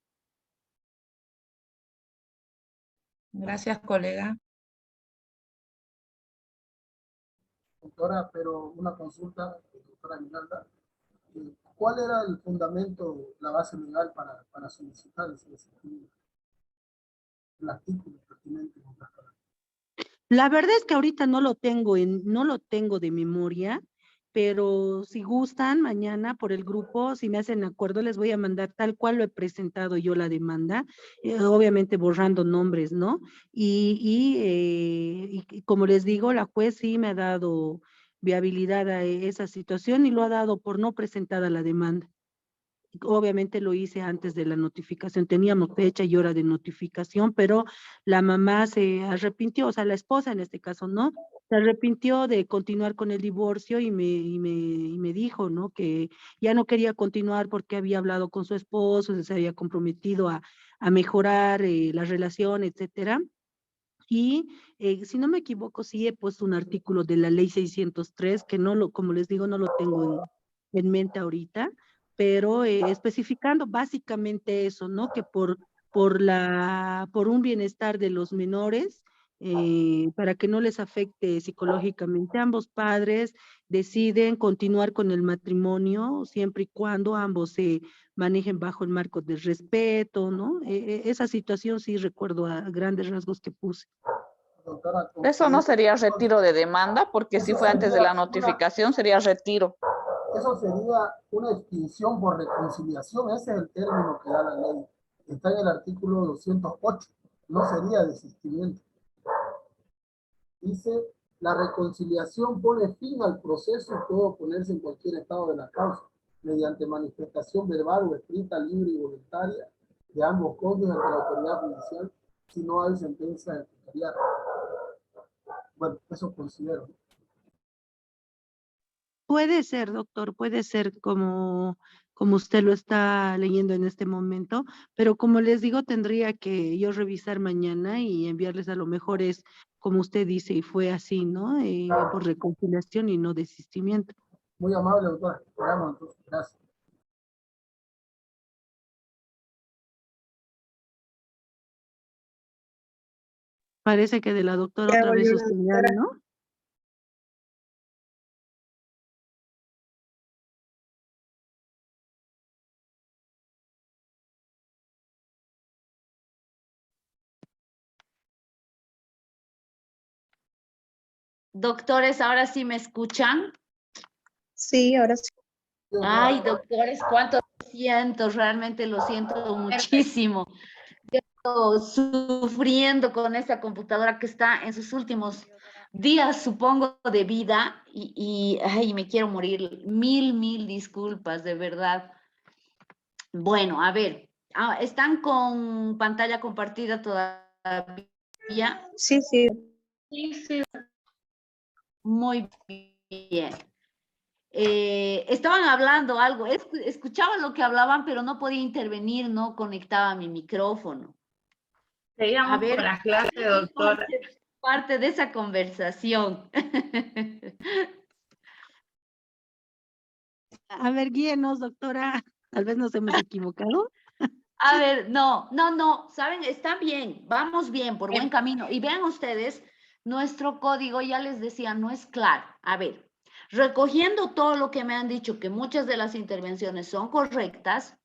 Gracias, colega. Doctora, pero una consulta, doctora Miranda. ¿Cuál era el fundamento, la base legal para solicitar ese desistimiento? El artículo pertinente. La verdad es que ahorita no lo tengo de memoria, pero si gustan, mañana por el grupo, si me hacen acuerdo, les voy a mandar tal cual lo he presentado yo la demanda, obviamente borrando nombres, ¿no? Y como les digo, la juez sí me ha dado viabilidad a esa situación y lo ha dado por no presentada la demanda. Obviamente lo hice antes de la notificación, teníamos fecha y hora de notificación, pero la mamá se arrepintió, o sea, la esposa en este caso, ¿no? Se arrepintió de continuar con el divorcio y me dijo, ¿no? Que ya no quería continuar porque había hablado con su esposo, se había comprometido a mejorar la relación, etcétera. Y si no me equivoco, sí he puesto un artículo de la ley 603, que como les digo, no lo tengo en mente ahorita, pero especificando básicamente eso, ¿no? Que por un bienestar de los menores, para que no les afecte psicológicamente, ambos padres deciden continuar con el matrimonio siempre y cuando ambos se manejen bajo el marco del respeto, ¿no? Esa situación sí recuerdo a grandes rasgos que puse. Eso no sería retiro de demanda, porque si fue antes de la notificación sería retiro. Eso sería una extinción por reconciliación. Ese es el término que da la ley. Está en el artículo 208. No sería desistimiento. Dice, la reconciliación pone fin al proceso y puede oponerse en cualquier estado de la causa, mediante manifestación verbal o escrita, libre y voluntaria de ambos cónyuges ante la autoridad judicial, si no hay sentencia de tutela. Bueno, eso considero. Puede ser, doctor, puede ser como usted lo está leyendo en este momento, pero como les digo, tendría que yo revisar mañana y enviarles, a lo mejor es como usted dice, y fue así, ¿no? Por reconciliación y no desistimiento. Muy amable, doctora. Esperamos entonces. Gracias. Parece que de la doctora otra vez su señal, ¿no? Doctores, ¿ahora sí me escuchan? Sí, ahora sí. Ay, doctores, cuánto siento, realmente lo siento muchísimo. Estoy sufriendo con esta computadora que está en sus últimos días, supongo, de vida y ay, me quiero morir. Mil disculpas, de verdad. Bueno, a ver, ¿están con pantalla compartida todavía? Sí, sí. Sí, sí. Muy bien. Estaban hablando algo, escuchaba lo que hablaban, pero no podía intervenir, no conectaba mi micrófono. Seguíamos con la clase, doctora. Parte de esa conversación. A ver, guíenos, doctora. Tal vez nos hemos equivocado. A ver, no, saben, está bien, vamos bien, por buen camino. Y vean ustedes, nuestro código, ya les decía, no es claro. A ver, recogiendo todo lo que me han dicho, que muchas de las intervenciones son correctas,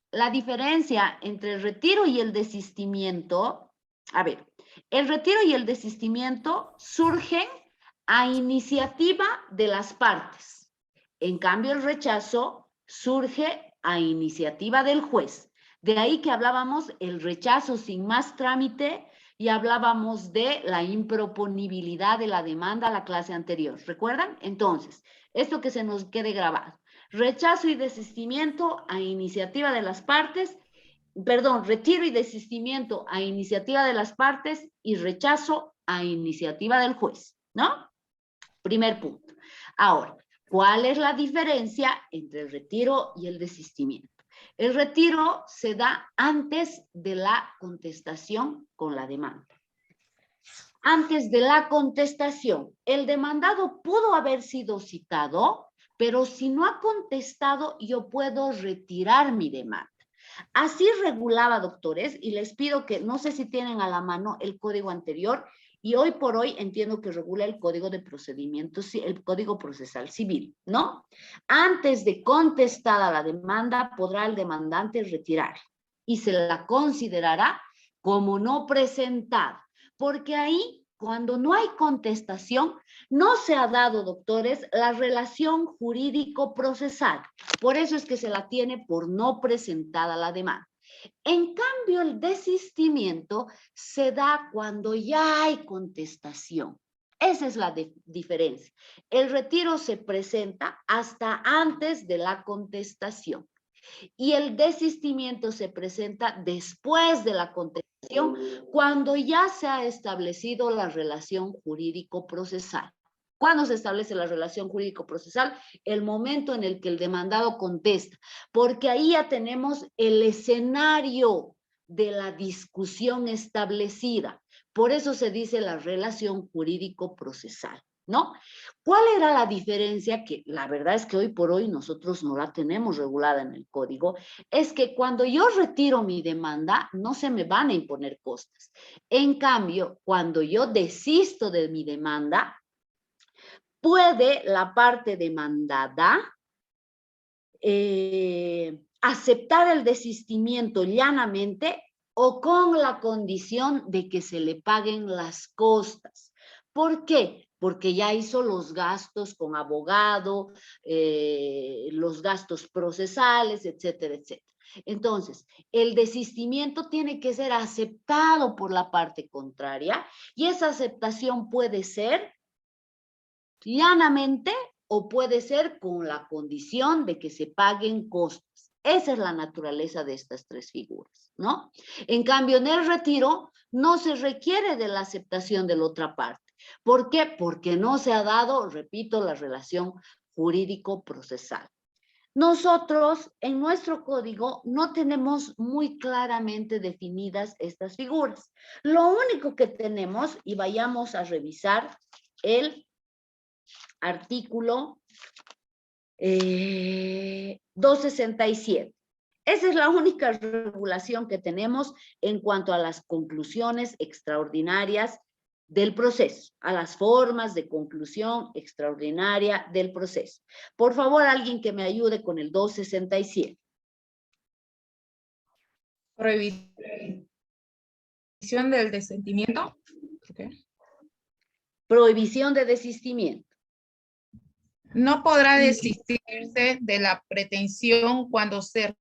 la diferencia entre el retiro y el desistimiento, a ver, el retiro y el desistimiento surgen a iniciativa de las partes. En cambio, el rechazo surge a iniciativa del juez. De ahí que hablábamos el rechazo sin más trámite y hablábamos de la improponibilidad de la demanda a la clase anterior. ¿Recuerdan? Entonces, esto que se nos quede grabado. Rechazo y desistimiento a iniciativa de las partes, perdón, retiro y desistimiento a iniciativa de las partes y rechazo a iniciativa del juez, ¿no? Primer punto. Ahora, ¿cuál es la diferencia entre el retiro y el desistimiento? El retiro se da antes de la contestación con la demanda. Antes de la contestación, el demandado pudo haber sido citado, pero si no ha contestado, yo puedo retirar mi demanda. Así regulaba, doctores, y les pido que, no sé si tienen a la mano el código anterior, y hoy por hoy entiendo que regula el Código de Procedimientos, el Código Procesal Civil, ¿no? Antes de contestada la demanda, podrá el demandante retirar y se la considerará como no presentada, porque ahí, cuando no hay contestación, no se ha dado, doctores, la relación jurídico-procesal. Por eso es que se la tiene por no presentada la demanda. En cambio, el desistimiento se da cuando ya hay contestación. Esa es la diferencia. El retiro se presenta hasta antes de la contestación y el desistimiento se presenta después de la contestación cuando ya se ha establecido la relación jurídico-procesal. ¿Cuándo se establece la relación jurídico-procesal? El momento en el que el demandado contesta, porque ahí ya tenemos el escenario de la discusión establecida. Por eso se dice la relación jurídico-procesal, ¿no? ¿Cuál era la diferencia? Que la verdad es que hoy por hoy nosotros no la tenemos regulada en el código. Es que cuando yo retiro mi demanda, no se me van a imponer costas. En cambio, cuando yo desisto de mi demanda, puede la parte demandada aceptar el desistimiento llanamente o con la condición de que se le paguen las costas. ¿Por qué? porque ya hizo los gastos con abogado, los gastos procesales, etcétera, etcétera. Entonces, el desistimiento tiene que ser aceptado por la parte contraria y esa aceptación puede ser llanamente o puede ser con la condición de que se paguen costos. Esa es la naturaleza de estas tres figuras, ¿no? En cambio, en el retiro no se requiere de la aceptación de la otra parte. ¿Por qué? Porque no se ha dado, repito, la relación jurídico-procesal. Nosotros en nuestro código no tenemos muy claramente definidas estas figuras. Lo único que tenemos, y vayamos a revisar el artículo 267. Esa es la única regulación que tenemos en cuanto a las conclusiones extraordinarias del proceso, a las formas de conclusión extraordinaria del proceso. Por favor, alguien que me ayude con el 267. Prohibición del desistimiento. Okay. Prohibición de desistimiento. No podrá desistirse de la pretensión cuando se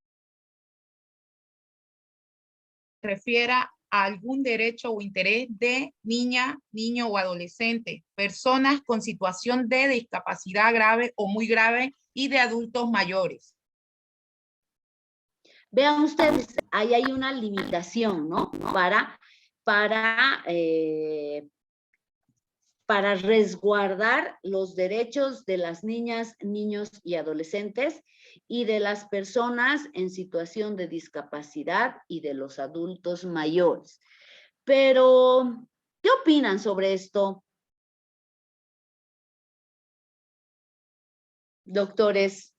refiera a algún derecho o interés de niña, niño o adolescente, personas con situación de discapacidad grave o muy grave y de adultos mayores. Vean ustedes, ahí hay una limitación, ¿no? Para resguardar los derechos de las niñas, niños y adolescentes y de las personas en situación de discapacidad y de los adultos mayores. Pero, ¿qué opinan sobre esto? Doctores,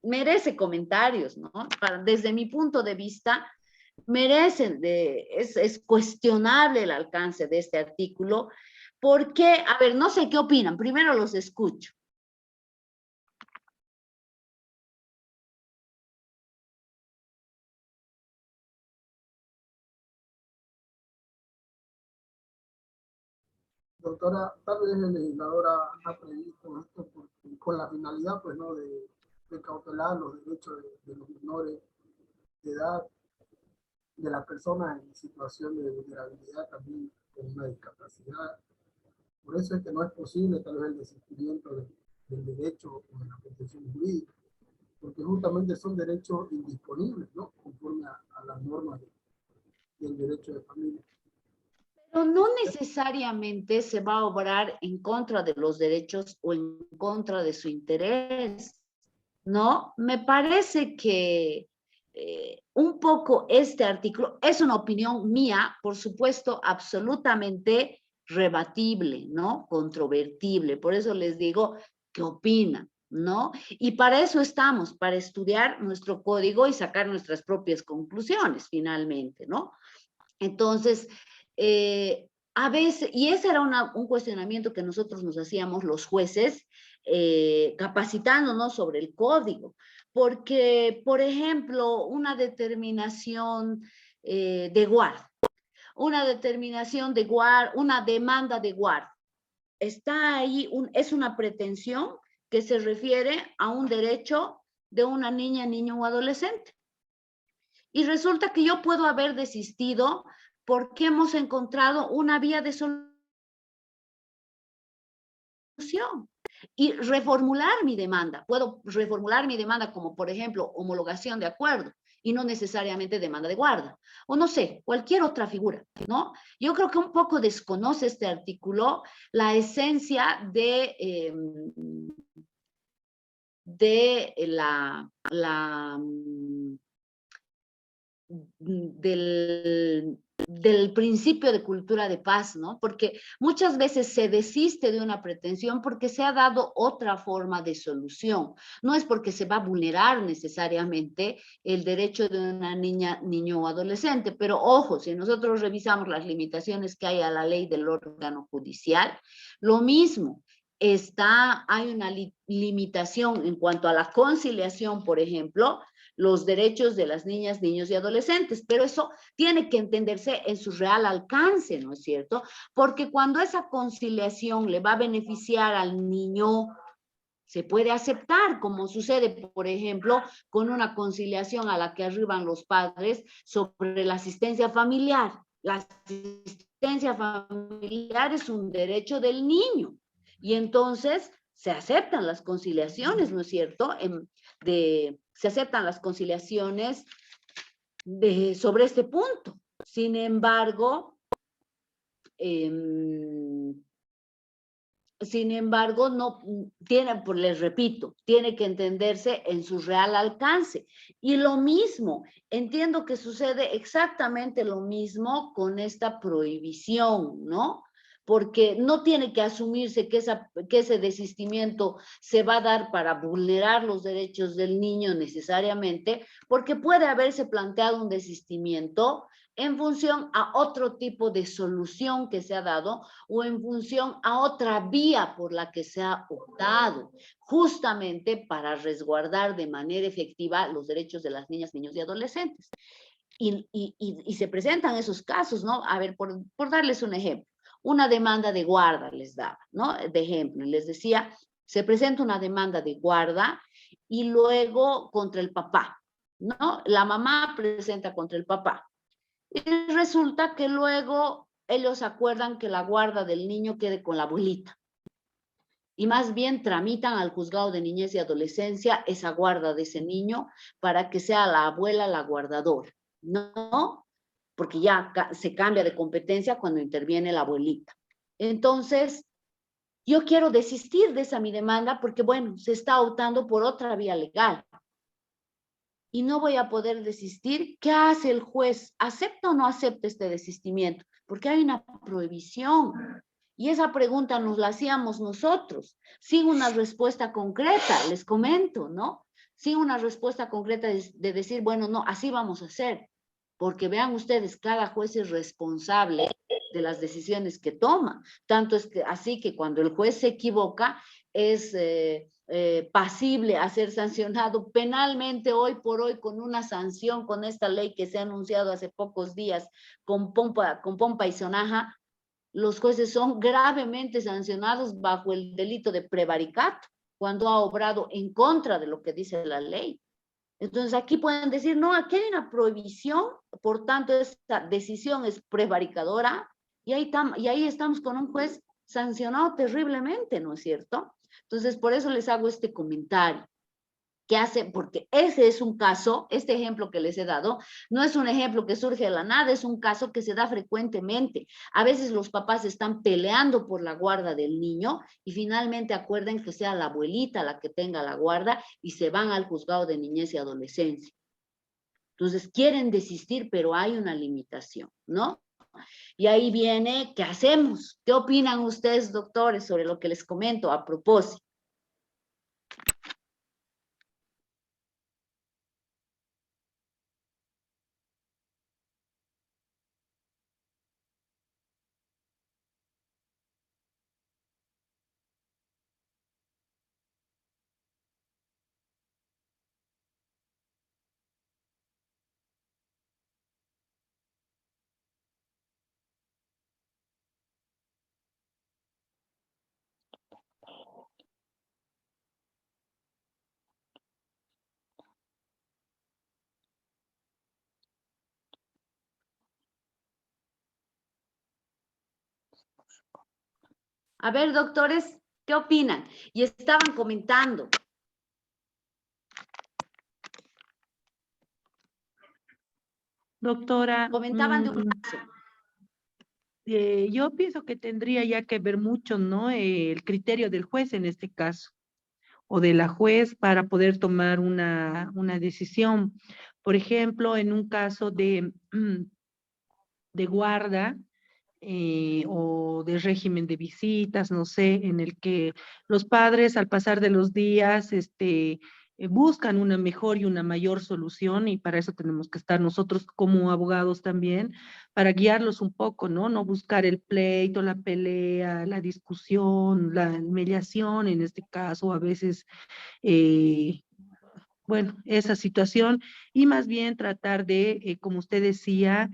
merece comentarios, ¿no? Desde mi punto de vista, es cuestionable el alcance de este artículo, porque, a ver, no sé qué opinan, primero los escucho. Doctora, tal vez el legislador ha previsto esto con la finalidad, pues, ¿no?, de cautelar los derechos de los menores de edad, de las personas en situación de vulnerabilidad también con una discapacidad. Por eso es que no es posible tal vez el desistimiento del derecho o de la protección jurídica, porque justamente son derechos indisponibles, ¿no?, conforme a las normas del derecho de familia. Pero no necesariamente se va a obrar en contra de los derechos o en contra de su interés, ¿no? Me parece que un poco este artículo es una opinión mía, por supuesto, absolutamente rebatible, ¿no? Controvertible. Por eso les digo, ¿qué opinan? ¿No? Y para eso estamos, para estudiar nuestro código y sacar nuestras propias conclusiones, finalmente, ¿no? Entonces, a veces, y ese era un cuestionamiento que nosotros nos hacíamos los jueces, capacitándonos sobre el código, porque, por ejemplo, una determinación de guarda, una demanda de guarda, está ahí, es una pretensión que se refiere a un derecho de una niña, niño o adolescente. Y resulta que yo puedo haber desistido porque hemos encontrado una vía de solución y reformular mi demanda. Puedo reformular mi demanda como, por ejemplo, homologación de acuerdo y no necesariamente demanda de guarda. O no sé, cualquier otra figura, ¿no? Yo creo que un poco desconoce este artículo la esencia del principio de cultura de paz, ¿no? Porque muchas veces se desiste de una pretensión porque se ha dado otra forma de solución. No es porque se va a vulnerar necesariamente el derecho de una niña, niño o adolescente, pero ojo, si nosotros revisamos las limitaciones que hay a la ley del órgano judicial, lo mismo. Hay una limitación en cuanto a la conciliación, por ejemplo, los derechos de las niñas, niños y adolescentes, pero eso tiene que entenderse en su real alcance, ¿no es cierto? Porque cuando esa conciliación le va a beneficiar al niño, se puede aceptar, como sucede, por ejemplo, con una conciliación a la que arriban los padres sobre la asistencia familiar. La asistencia familiar es un derecho del niño y entonces se aceptan las conciliaciones, ¿no es cierto? Se aceptan las conciliaciones sobre este punto. Sin embargo, no tiene, pues les repito, tiene que entenderse en su real alcance. Y lo mismo, entiendo que sucede exactamente lo mismo con esta prohibición, ¿no? Porque no tiene que asumirse que ese desistimiento se va a dar para vulnerar los derechos del niño necesariamente, porque puede haberse planteado un desistimiento en función a otro tipo de solución que se ha dado o en función a otra vía por la que se ha optado, justamente para resguardar de manera efectiva los derechos de las niñas, niños y adolescentes. Y se presentan esos casos, ¿no? A ver, por darles un ejemplo, una demanda de guarda les daba, ¿no? De ejemplo, les decía, se presenta una demanda de guarda y luego contra el papá, ¿no? La mamá presenta contra el papá. Y resulta que luego ellos acuerdan que la guarda del niño quede con la abuelita. Y más bien tramitan al juzgado de niñez y adolescencia esa guarda de ese niño para que sea la abuela la guardadora, ¿no? Porque ya se cambia de competencia cuando interviene la abuelita. Entonces, yo quiero desistir de esa mi demanda porque, bueno, se está optando por otra vía legal. Y no voy a poder desistir. ¿Qué hace el juez? ¿Acepta o no acepta este desistimiento? Porque hay una prohibición. Y esa pregunta nos la hacíamos nosotros, sin una respuesta concreta, les comento, ¿no? Sin una respuesta concreta de decir, bueno, no, así vamos a hacer. Porque vean ustedes, cada juez es responsable de las decisiones que toma. Tanto es que así que cuando el juez se equivoca, es pasible a ser sancionado penalmente hoy por hoy con una sanción, con esta ley que se ha anunciado hace pocos días con pompa y sonaja. Los jueces son gravemente sancionados bajo el delito de prevaricato cuando ha obrado en contra de lo que dice la ley. Entonces aquí pueden decir, no, aquí hay una prohibición, por tanto esta decisión es prevaricadora y ahí estamos con un juez sancionado terriblemente, ¿no es cierto? Entonces por eso les hago este comentario. ¿Qué hace? Porque ese es un caso, este ejemplo que les he dado, no es un ejemplo que surge de la nada, es un caso que se da frecuentemente. A veces los papás están peleando por la guarda del niño y finalmente acuerdan que sea la abuelita la que tenga la guarda y se van al juzgado de niñez y adolescencia. Entonces quieren desistir, pero hay una limitación, ¿no? Y ahí viene, ¿qué hacemos? ¿Qué opinan ustedes, doctores, sobre lo que les comento a propósito? A ver, doctores, ¿qué opinan? Y estaban comentando. Doctora, Comentaban de un caso. yo pienso que tendría ya que ver mucho, ¿no? El criterio del juez en este caso, o de la juez para poder tomar una decisión. Por ejemplo, en un caso de guarda, o de régimen de visitas, no sé, en el que los padres al pasar de los días buscan una mejor y una mayor solución y para eso tenemos que estar nosotros como abogados también, para guiarlos un poco, ¿no? No buscar el pleito, la pelea, la discusión, la mediación en este caso, a veces bueno, esa situación y más bien tratar de, como usted decía,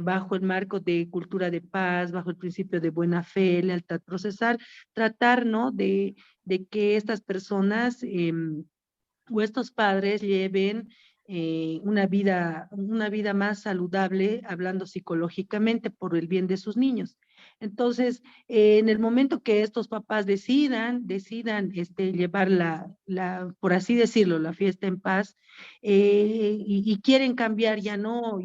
bajo el marco de cultura de paz, bajo el principio de buena fe, lealtad procesal, tratar, ¿no? De que estas personas o estos padres lleven una vida más saludable, hablando psicológicamente por el bien de sus niños. Entonces, en el momento que estos papás decidan llevar por así decirlo, la fiesta en paz, y quieren cambiar, ya no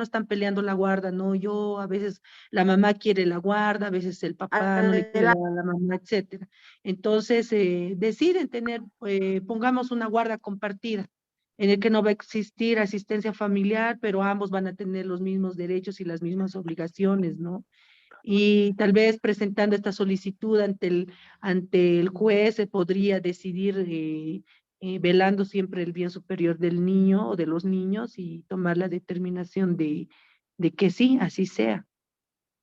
están peleando la guarda, no, yo a veces la mamá quiere la guarda, a veces el papá no le quiere a la mamá, etcétera. Entonces, deciden tener, pongamos una guarda compartida, en el que no va a existir asistencia familiar, pero ambos van a tener los mismos derechos y las mismas obligaciones, ¿no? Y tal vez presentando esta solicitud ante el juez se podría decidir, velando siempre el bien superior del niño o de los niños y tomar la determinación de que sí, así sea.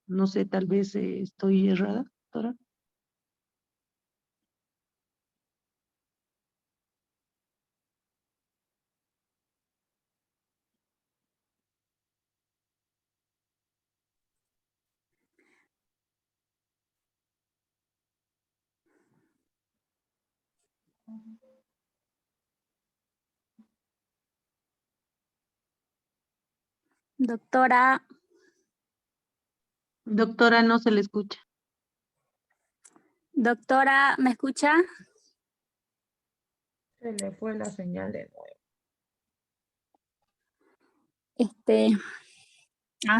No sé, tal vez estoy errada, doctora. Doctora, Doctora, no se le escucha. doctora, ¿me escucha? Se le fue la señal de nuevo.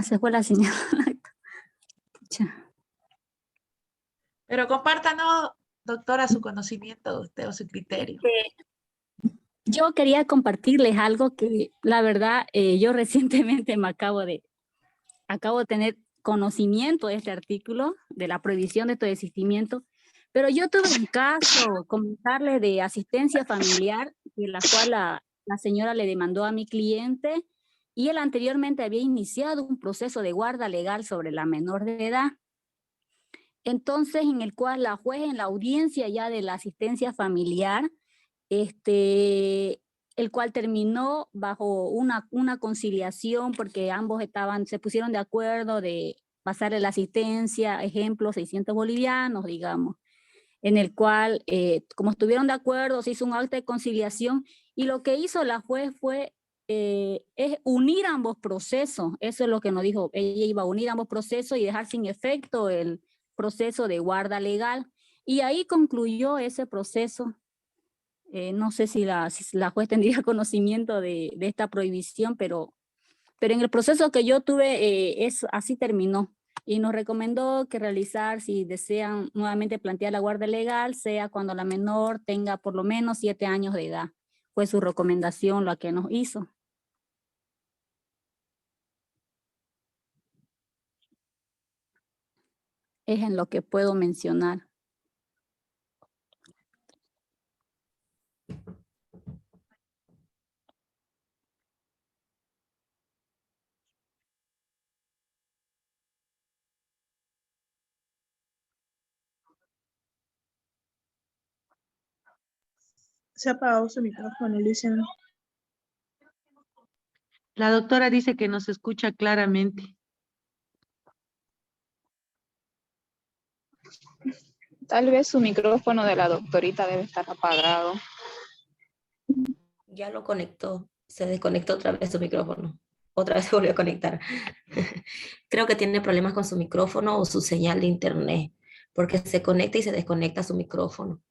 Se fue la señal. Pero compártanos, doctora, su conocimiento de usted o su criterio. Yo quería compartirles algo que la verdad yo recientemente acabo de tener conocimiento de este artículo, de la prohibición de todo desistimiento, pero yo tuve un caso, comentarle de asistencia familiar, en la cual la señora le demandó a mi cliente y él anteriormente había iniciado un proceso de guarda legal sobre la menor de edad. Entonces, en el cual la juez en la audiencia ya de la asistencia familiar, el cual terminó bajo una conciliación porque ambos se pusieron de acuerdo de pasarle la asistencia, ejemplo, 600 bolivianos, digamos, en el cual, como estuvieron de acuerdo, se hizo un acto de conciliación y lo que hizo la juez fue es unir ambos procesos. Eso es lo que nos dijo, ella iba a unir ambos procesos y dejar sin efecto el proceso de guarda legal. Y ahí concluyó ese proceso. No sé si la juez tendría conocimiento de esta prohibición, pero en el proceso que yo tuve, así terminó. Y nos recomendó que realizar, si desean nuevamente plantear la guardia legal, sea cuando la menor tenga por lo menos 7 años de edad. Fue su recomendación la que nos hizo. Es en lo que puedo mencionar. Se ha apagado su micrófono, Luciana. La doctora dice que nos escucha claramente. Tal vez su micrófono de la doctorita debe estar apagado. Ya lo conectó, se desconectó otra vez su micrófono. Otra vez se volvió a conectar. Creo que tiene problemas con su micrófono o su señal de internet, porque se conecta y se desconecta su micrófono.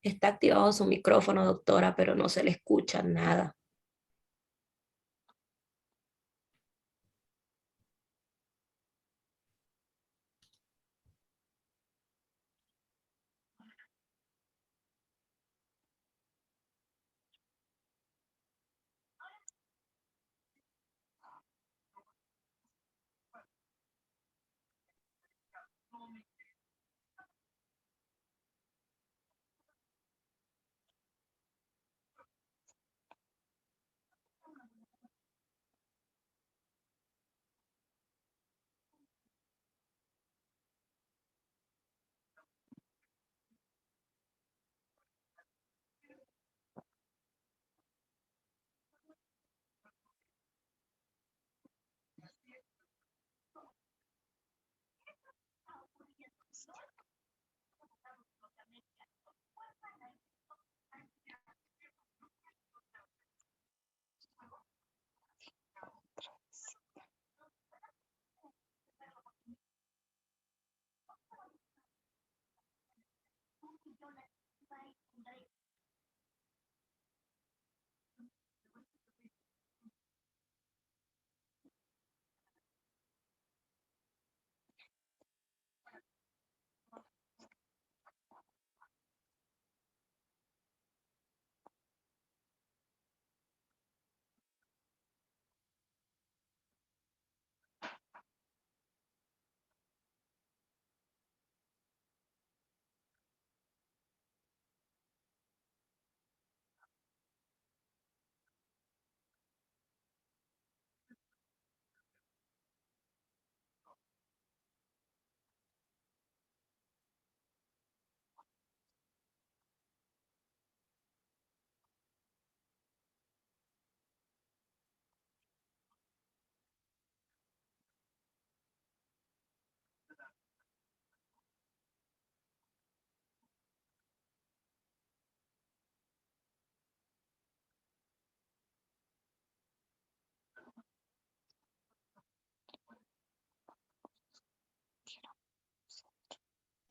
Está activado su micrófono, doctora, pero no se le escucha nada.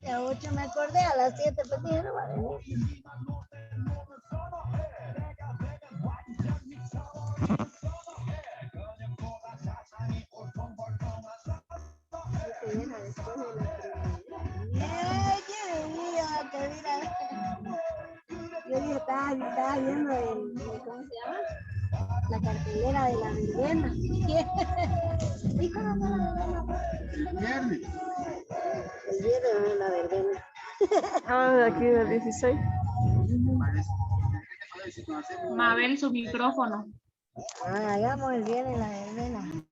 A 8 me acordé, a las 7 pues dije, no va a venir. Yo dije, estaba viendo ¿cómo se llama? La cartelera de la verbena. ¿Y cómo fue la verbena? El viernes de la verbena. Ah, de aquí del 16. Mabel, su micrófono. Ah, hagamos el viernes la verbena.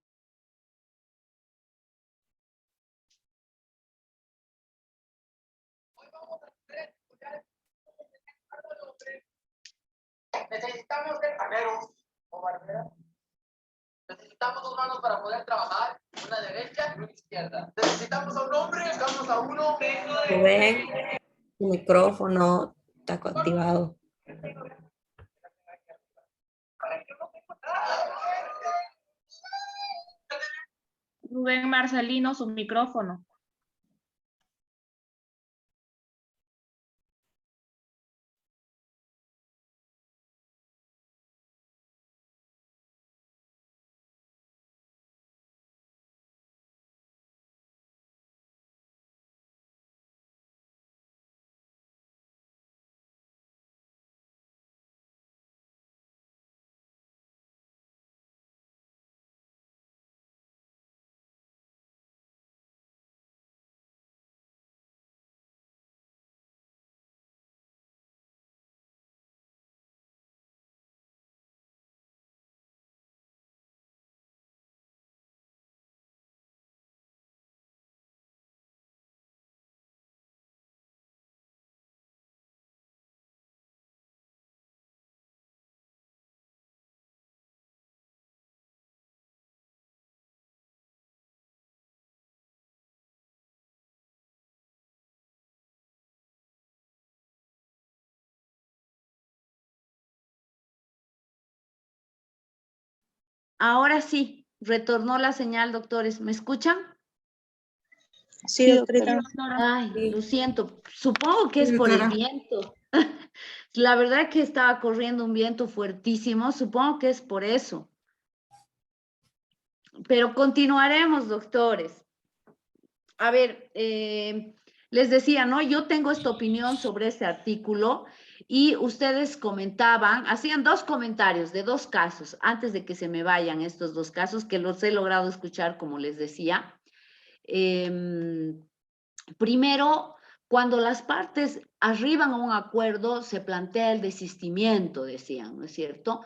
Necesitamos de paneros o barberas. Necesitamos 2 manos para poder trabajar, una derecha y una izquierda. Necesitamos a un hombre, buscamos a uno. Rubén, tu micrófono está activado. Rubén Marcelino, su micrófono. Ahora sí, retornó la señal, doctores. ¿Me escuchan? Sí, doctora. Ay, lo siento. Supongo que es por el viento. La verdad que estaba corriendo un viento fuertísimo. Supongo que es por eso. Pero continuaremos, doctores. A ver, les decía, ¿no? Yo tengo esta opinión sobre este artículo y ustedes comentaban, hacían 2 comentarios de 2 casos, antes de que se me vayan estos 2 casos, que los he logrado escuchar, como les decía. Primero, cuando las partes arriban a un acuerdo, se plantea el desistimiento, decían, ¿no es cierto?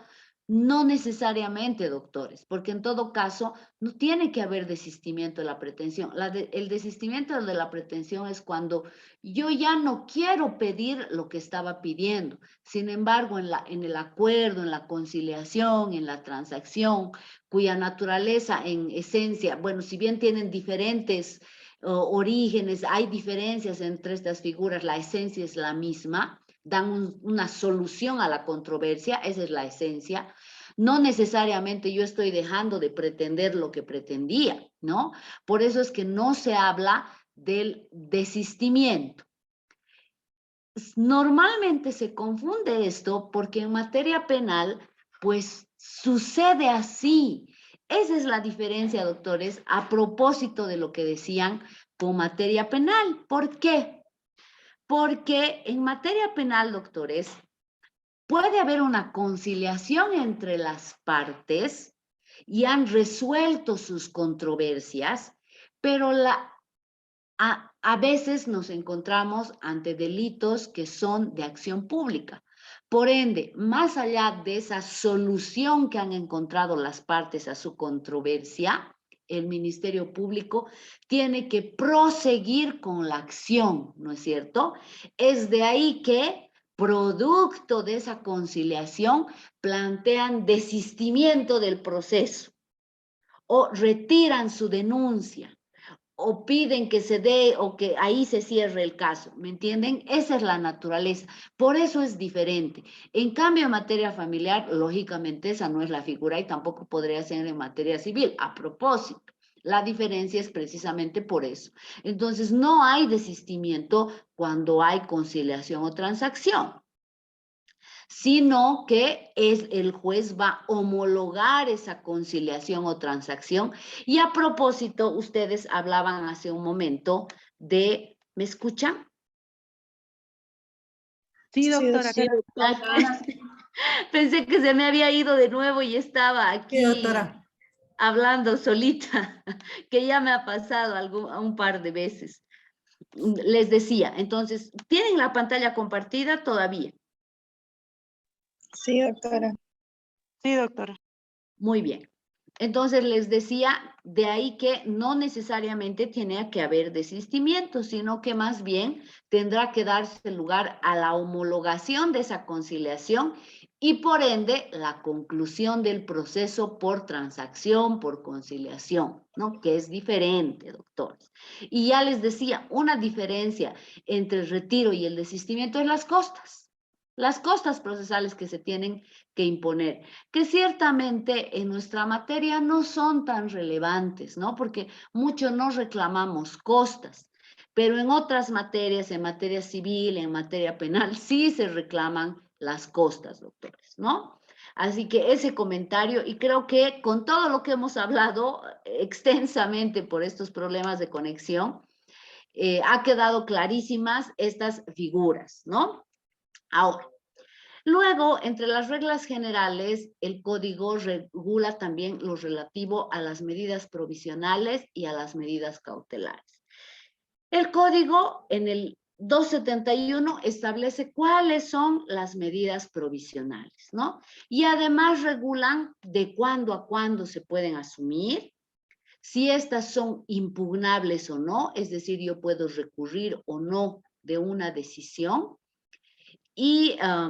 No necesariamente, doctores, porque en todo caso no tiene que haber desistimiento de la pretensión. El desistimiento de la pretensión es cuando yo ya no quiero pedir lo que estaba pidiendo. Sin embargo, en el acuerdo, en la conciliación, en la transacción, cuya naturaleza en esencia, bueno, si bien tienen diferentes orígenes, hay diferencias entre estas figuras, la esencia es la misma, dan una solución a la controversia, esa es la esencia. No necesariamente yo estoy dejando de pretender lo que pretendía, ¿no? Por eso es que no se habla del desistimiento. Normalmente se confunde esto porque en materia penal, pues sucede así. Esa es la diferencia, doctores, a propósito de lo que decían con materia penal. ¿Por qué? Porque en materia penal, doctores, puede haber una conciliación entre las partes y han resuelto sus controversias, pero a veces nos encontramos ante delitos que son de acción pública. Por ende, más allá de esa solución que han encontrado las partes a su controversia, el Ministerio Público tiene que proseguir con la acción, ¿no es cierto? Es de ahí que, producto de esa conciliación, plantean desistimiento del proceso o retiran su denuncia o piden que se dé o que ahí se cierre el caso, ¿me entienden? Esa es la naturaleza, por eso es diferente. En cambio, en materia familiar, lógicamente esa no es la figura y tampoco podría ser en materia civil, a propósito. La diferencia es precisamente por eso. Entonces, no hay desistimiento cuando hay conciliación o transacción, sino que el juez va a homologar esa conciliación o transacción. Y a propósito, ustedes hablaban hace un momento de, ¿me escuchan? Sí, doctora. Sí, doctora. Pensé que se me había ido de nuevo y estaba aquí hablando solita, que ya me ha pasado un par de veces. Les decía, entonces, ¿tienen la pantalla compartida todavía? Sí, doctora. Sí, doctora. Muy bien. Entonces les decía, de ahí que no necesariamente tiene que haber desistimiento, sino que más bien tendrá que darse lugar a la homologación de esa conciliación y por ende la conclusión del proceso por transacción, por conciliación, ¿no? Que es diferente, doctores. Y ya les decía, una diferencia entre el retiro y el desistimiento es las costas procesales que se tienen que imponer, que ciertamente en nuestra materia no son tan relevantes, ¿no? Porque mucho no reclamamos costas, pero en otras materias, en materia civil, en materia penal, sí se reclaman las costas, doctores, ¿no? Así que ese comentario, y creo que con todo lo que hemos hablado extensamente por estos problemas de conexión, ha quedado clarísimas estas figuras, ¿no? Ahora, luego, entre las reglas generales, el código regula también lo relativo a las medidas provisionales y a las medidas cautelares. El código en el 271 establece cuáles son las medidas provisionales, ¿no? Y además regulan de cuándo a cuándo se pueden asumir, si estas son impugnables o no, es decir, yo puedo recurrir o no de una decisión, y a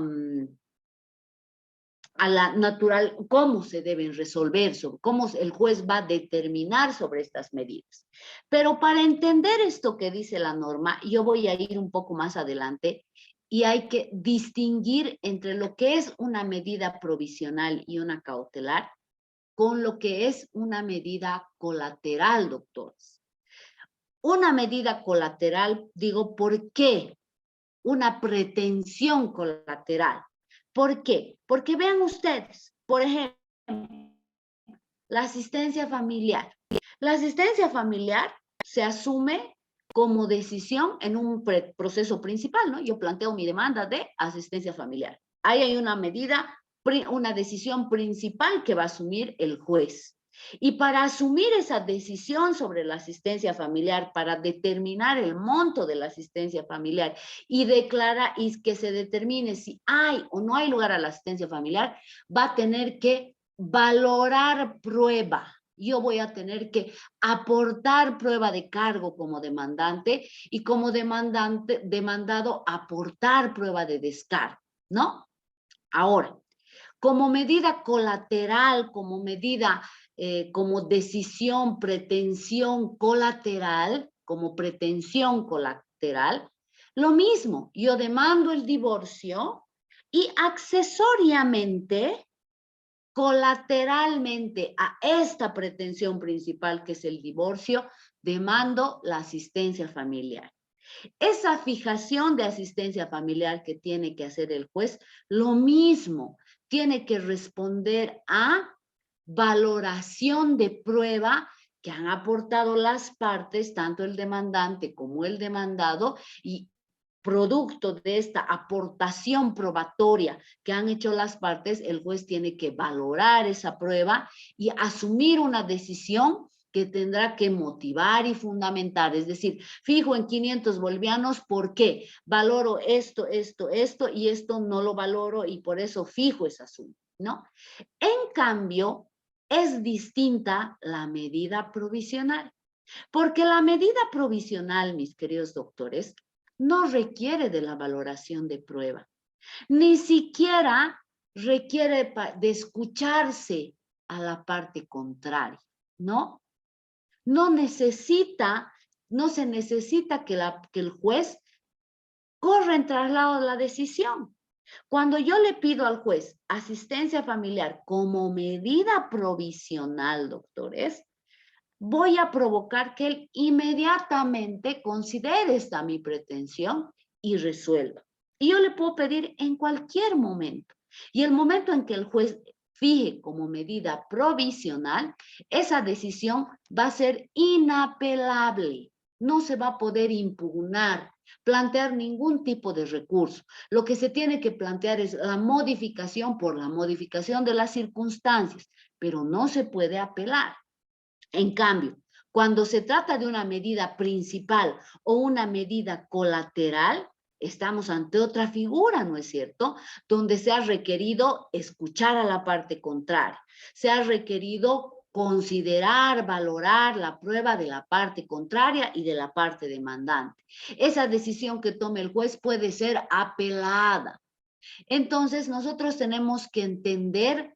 la natural, cómo se deben resolver, cómo el juez va a determinar sobre estas medidas. Pero para entender esto que dice la norma, yo voy a ir un poco más adelante y hay que distinguir entre lo que es una medida provisional y una cautelar con lo que es una medida colateral, doctores. Una medida colateral, digo, ¿por qué? Una pretensión colateral. ¿Por qué? Porque vean ustedes, por ejemplo, la asistencia familiar. La asistencia familiar se asume como decisión en un proceso principal, ¿no? Yo planteo mi demanda de asistencia familiar. Ahí hay una medida, una decisión principal que va a asumir el juez. Y para asumir esa decisión sobre la asistencia familiar, para determinar el monto de la asistencia familiar y declarar y que se determine si hay o no hay lugar a la asistencia familiar, va a tener que valorar prueba. Yo voy a tener que aportar prueba de cargo como demandante y como demandado aportar prueba de descargo, ¿no? Ahora, como medida colateral, como medida, como decisión, pretensión colateral, como pretensión colateral, lo mismo, yo demando el divorcio y accesoriamente, colateralmente a esta pretensión principal que es el divorcio, demando la asistencia familiar. Esa fijación de asistencia familiar que tiene que hacer el juez, lo mismo, tiene que responder a valoración de prueba que han aportado las partes, tanto el demandante como el demandado, y producto de esta aportación probatoria que han hecho las partes, el juez tiene que valorar esa prueba y asumir una decisión que tendrá que motivar y fundamentar, es decir, fijo en 500 bolivianos, ¿por qué? Valoro esto, y esto no lo valoro y por eso fijo esa suma, ¿no? En cambio, es distinta la medida provisional, porque la medida provisional, mis queridos doctores, no requiere de la valoración de prueba, ni siquiera requiere de escucharse a la parte contraria, ¿no? No se necesita que el juez corra en traslado de la decisión. Cuando yo le pido al juez asistencia familiar como medida provisional, doctores, voy a provocar que él inmediatamente considere esta mi pretensión y resuelva. Y yo le puedo pedir en cualquier momento. Y el momento en que el juez fije como medida provisional, esa decisión va a ser inapelable. No se va a poder impugnar, plantear ningún tipo de recurso. Lo que se tiene que plantear es la modificación por la modificación de las circunstancias, pero no se puede apelar. En cambio, cuando se trata de una medida principal o una medida colateral, estamos ante otra figura, ¿no es cierto? Donde se ha requerido escuchar a la parte contraria, se ha requerido considerar, valorar la prueba de la parte contraria y de la parte demandante. Esa decisión que tome el juez puede ser apelada. Entonces, nosotros tenemos que entender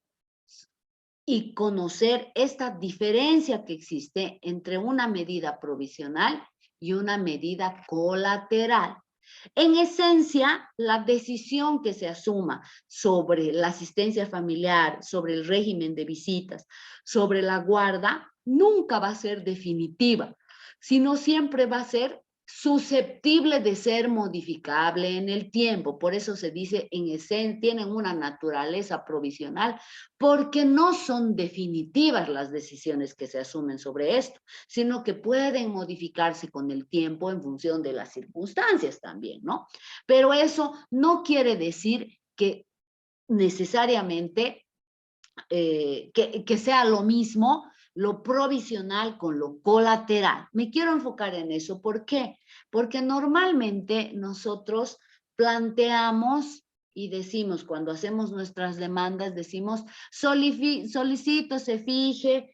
y conocer esta diferencia que existe entre una medida provisional y una medida colateral. En esencia, la decisión que se asuma sobre la asistencia familiar, sobre el régimen de visitas, sobre la guarda, nunca va a ser definitiva, sino siempre va a ser susceptible de ser modificable en el tiempo. Por eso se dice, en esencia, tienen una naturaleza provisional, porque no son definitivas las decisiones que se asumen sobre esto, sino que pueden modificarse con el tiempo en función de las circunstancias también, ¿no? Pero eso no quiere decir que necesariamente que sea lo mismo lo provisional con lo colateral. Me quiero enfocar en eso. ¿Por qué? Porque normalmente nosotros planteamos y decimos, cuando hacemos nuestras demandas, decimos, solicito se fije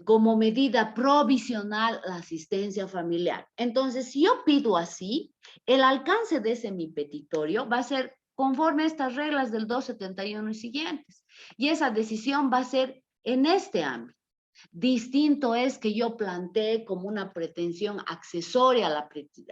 como medida provisional la asistencia familiar. Entonces, si yo pido así, el alcance de ese mi petitorio va a ser conforme a estas reglas del 271 y siguientes. Y esa decisión va a ser en este ámbito. Distinto es que yo plantee como una pretensión accesoria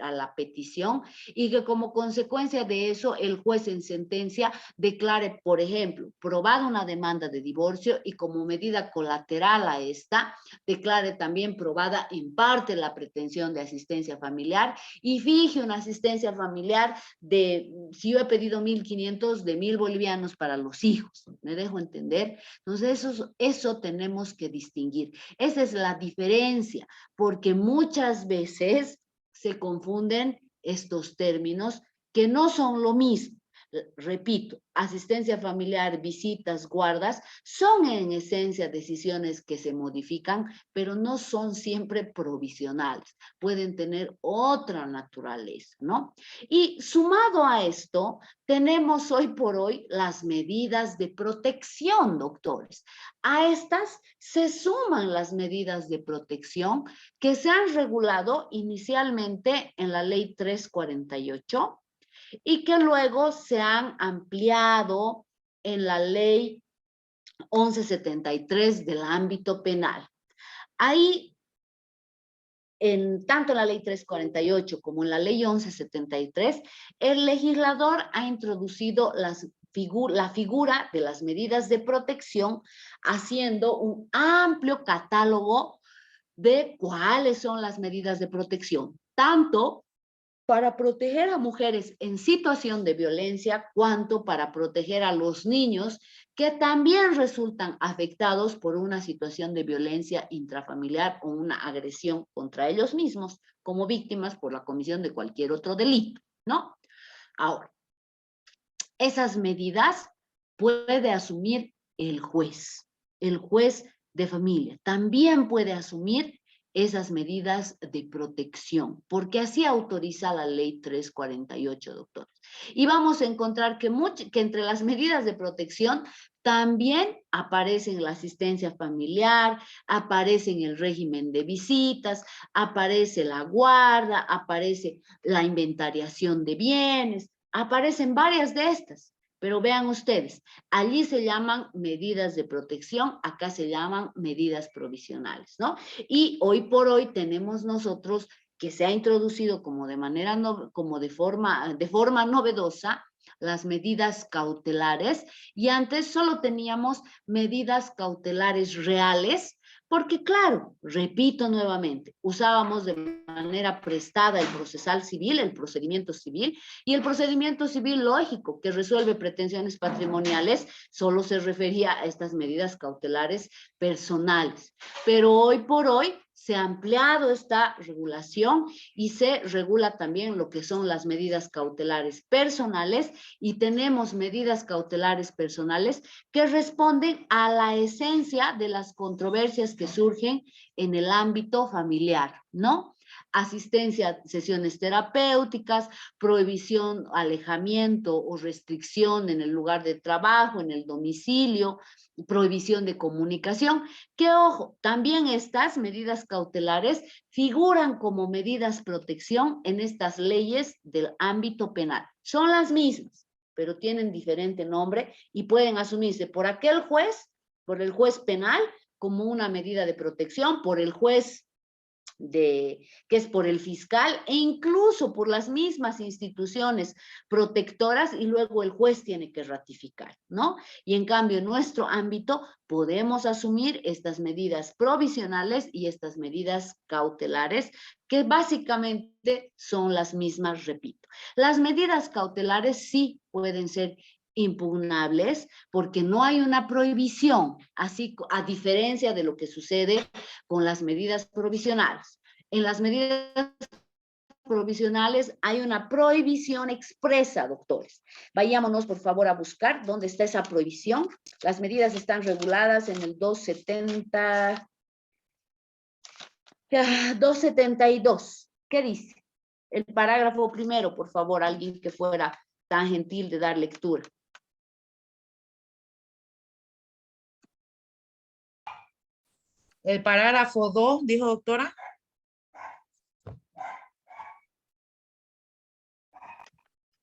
a la petición y que como consecuencia de eso el juez en sentencia declare, por ejemplo, probada una demanda de divorcio y como medida colateral a esta, declare también probada en parte la pretensión de asistencia familiar y fije una asistencia familiar de, si yo he pedido 1.500, de 1.000 bolivianos para los hijos. ¿Me dejo entender? Entonces eso tenemos que distinguir. Esa es la diferencia, porque muchas veces se confunden estos términos que no son lo mismo. Repito, asistencia familiar, visitas, guardas, son en esencia decisiones que se modifican, pero no son siempre provisionales. Pueden tener otra naturaleza, ¿no? Y sumado a esto, tenemos hoy por hoy las medidas de protección, doctores. A estas se suman las medidas de protección que se han regulado inicialmente en la Ley 348, y que luego se han ampliado en la Ley 1173 del ámbito penal. Ahí, tanto en la Ley 348 como en la Ley 1173, el legislador ha introducido la figura de las medidas de protección, haciendo un amplio catálogo de cuáles son las medidas de protección, tanto para proteger a mujeres en situación de violencia, cuanto para proteger a los niños que también resultan afectados por una situación de violencia intrafamiliar o una agresión contra ellos mismos como víctimas por la comisión de cualquier otro delito, ¿no? Ahora, esas medidas puede asumir el juez de familia. También puede asumir esas medidas de protección, porque así autoriza la Ley 348, doctores. Y vamos a encontrar que entre las medidas de protección también aparecen la asistencia familiar, aparece el régimen de visitas, aparece la guarda, aparece la inventariación de bienes, aparecen varias de estas. Pero vean ustedes, allí se llaman medidas de protección, acá se llaman medidas provisionales, ¿no? Y hoy por hoy tenemos nosotros que se ha introducido como de forma novedosa las medidas cautelares, y antes solo teníamos medidas cautelares reales Porque claro, repito nuevamente, usábamos de manera prestada el procesal civil, el procedimiento civil, y el procedimiento civil lógico que resuelve pretensiones patrimoniales solo se refería a estas medidas cautelares personales. Pero hoy por hoy se ha ampliado esta regulación y se regula también lo que son las medidas cautelares personales, y tenemos medidas cautelares personales que responden a la esencia de las controversias que surgen en el ámbito familiar, ¿no? Asistencia a sesiones terapéuticas, prohibición, alejamiento o restricción en el lugar de trabajo, en el domicilio, prohibición de comunicación, que ojo, también estas medidas cautelares figuran como medidas protección en estas leyes del ámbito penal. Son las mismas, pero tienen diferente nombre y pueden asumirse por aquel juez, por el juez penal, como una medida de protección, por el juez que es por el fiscal, e incluso por las mismas instituciones protectoras, y luego el juez tiene que ratificar, ¿no? Y en cambio, en nuestro ámbito podemos asumir estas medidas provisionales y estas medidas cautelares, que básicamente son las mismas, repito. Las medidas cautelares sí pueden ser impugnables porque no hay una prohibición, así a diferencia de lo que sucede con las medidas provisionales. En las medidas provisionales hay una prohibición expresa, doctores. Vayámonos, por favor, a buscar dónde está esa prohibición. Las medidas están reguladas en el 272. ¿Qué dice? El parágrafo primero, por favor, alguien que fuera tan gentil de dar lectura. El parágrafo 2, dijo doctora.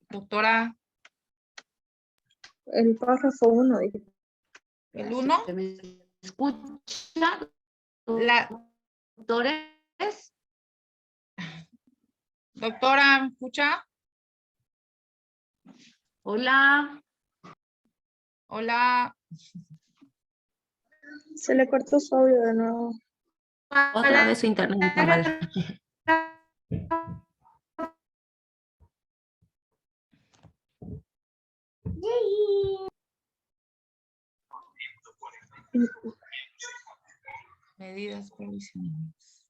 Doctora. El párrafo 1. ¿El 1? ¿Me escucha? ¿Doctores? Doctora, ¿me escucha? Hola. Hola. Se le cortó su audio de nuevo. Otra vez su internet está mal. Medidas provisionales.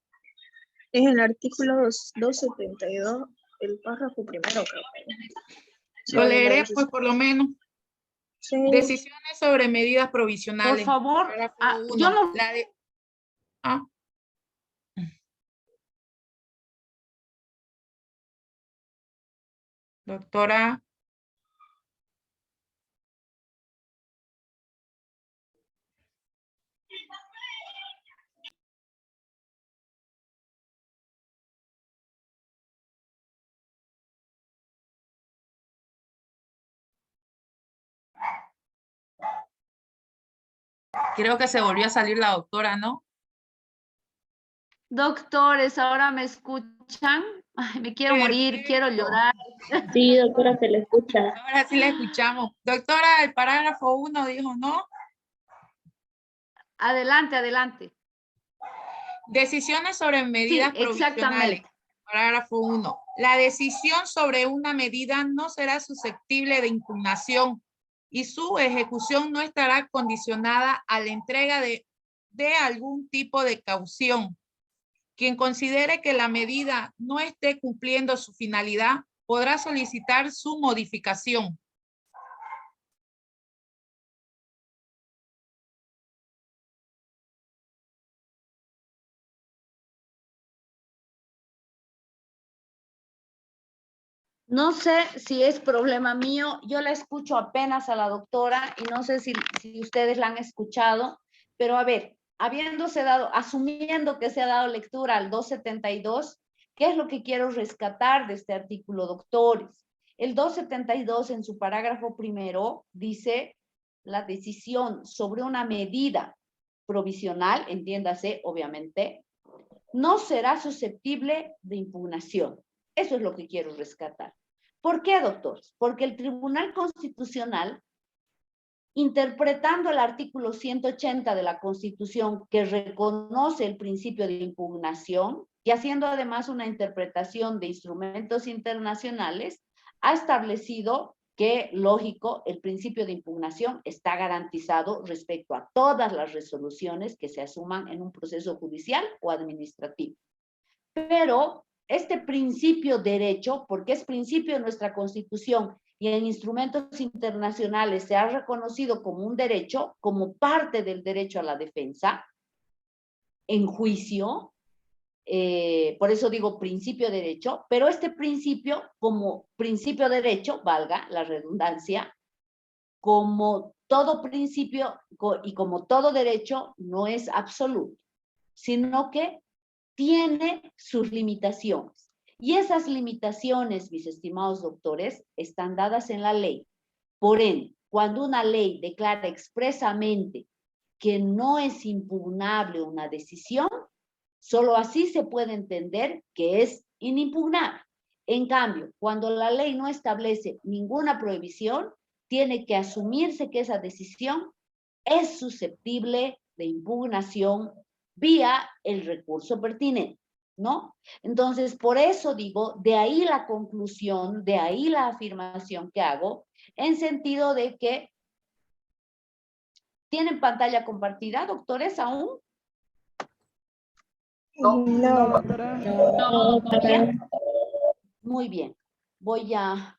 Es el artículo 272, el párrafo primero, creo. Lo leeré, pues, por lo menos. Sí. Decisiones sobre medidas provisionales. Por favor, Parágrafo yo 1. no... Doctora. Creo que se volvió a salir la doctora, ¿no? Doctores, ¿ahora me escuchan? Ay, me quiero morir, quiero llorar. Sí, doctora, se le escucha. Ahora sí la escuchamos. Doctora, el parágrafo 1 dijo, ¿no? Adelante, adelante. Decisiones sobre medidas provisionales. Parágrafo 1. La decisión sobre una medida no será susceptible de impugnación y su ejecución no estará condicionada a la entrega de algún tipo de caución. Quien considere que la medida no esté cumpliendo su finalidad podrá solicitar su modificación. No sé si es problema mío, yo la escucho apenas a la doctora y no sé si ustedes la han escuchado, pero a ver, asumiendo que se ha dado lectura al 272, ¿qué es lo que quiero rescatar de este artículo, doctores? El 272 en su parágrafo primero dice la decisión sobre una medida provisional, entiéndase obviamente, no será susceptible de impugnación. Eso es lo que quiero rescatar. ¿Por qué, doctores? Porque el Tribunal Constitucional interpretando el artículo 180 de la Constitución que reconoce el principio de impugnación y haciendo además una interpretación de instrumentos internacionales, ha establecido que, lógico, el principio de impugnación está garantizado respecto a todas las resoluciones que se asuman en un proceso judicial o administrativo. Pero este principio derecho, porque es principio de nuestra Constitución y en instrumentos internacionales se ha reconocido como un derecho, como parte del derecho a la defensa, en juicio, por eso digo principio derecho, pero este principio, como principio derecho, valga la redundancia, como todo principio y como todo derecho, no es absoluto, sino que tiene sus limitaciones. Y esas limitaciones, mis estimados doctores, están dadas en la ley. Por ende, cuando una ley declara expresamente que no es impugnable una decisión, solo así se puede entender que es inimpugnable. En cambio, cuando la ley no establece ninguna prohibición, tiene que asumirse que esa decisión es susceptible de impugnación vía el recurso pertinente, ¿no? Entonces, por eso digo, de ahí la conclusión, de ahí la afirmación que hago, en sentido de que ¿tienen pantalla compartida, doctores, aún? No, doctora. No, ¿todavía? Muy bien. Voy a...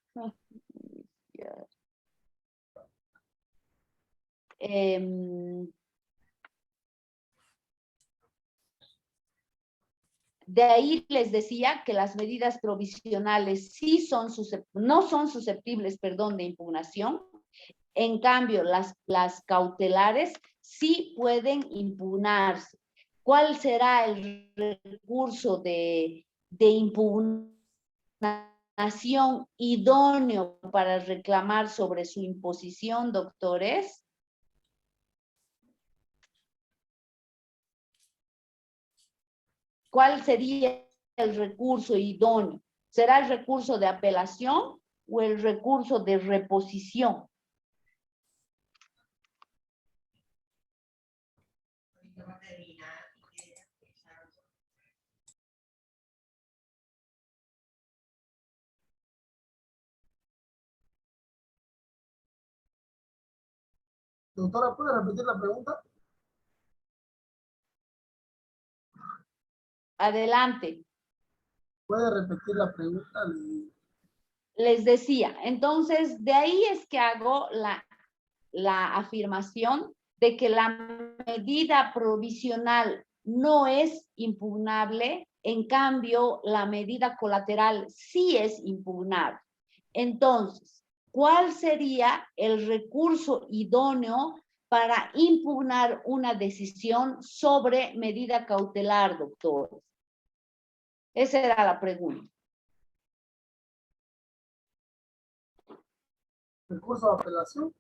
de ahí les decía que las medidas provisionales sí no son susceptibles, perdón, de impugnación. En cambio, las cautelares sí pueden impugnarse. ¿Cuál será el recurso de impugnación idóneo para reclamar sobre su imposición, doctores? ¿Cuál sería el recurso idóneo? ¿Será el recurso de apelación o el recurso de reposición? Doctora, ¿puede repetir la pregunta? Adelante. ¿Puede repetir la pregunta? Les decía, entonces de ahí es que hago la afirmación de que la medida provisional no es impugnable, en cambio la medida colateral sí es impugnable. Entonces, ¿cuál sería el recurso idóneo para impugnar una decisión sobre medida cautelar, doctores? Esa era la pregunta. ¿Recurso de apelación?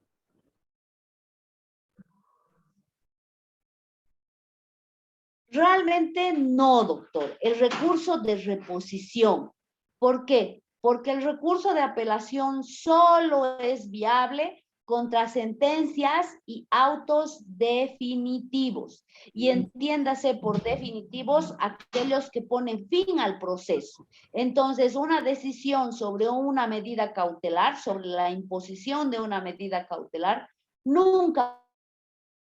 Realmente no, doctor. El recurso de reposición. ¿Por qué? Porque el recurso de apelación solo es viable contra sentencias y autos definitivos. Y entiéndase por definitivos aquellos que ponen fin al proceso. Entonces, una decisión sobre una medida cautelar, sobre la imposición de una medida cautelar, nunca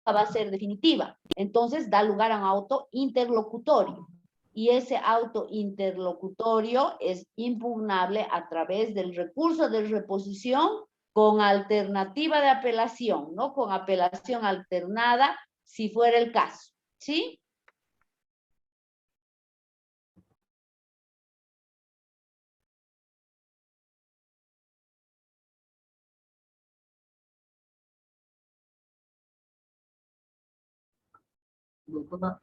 va a ser definitiva. Entonces, da lugar a un auto interlocutorio. Y ese auto interlocutorio es impugnable a través del recurso de reposición con alternativa de apelación, ¿no? Con apelación alternada, si fuera el caso, ¿sí? Doctora.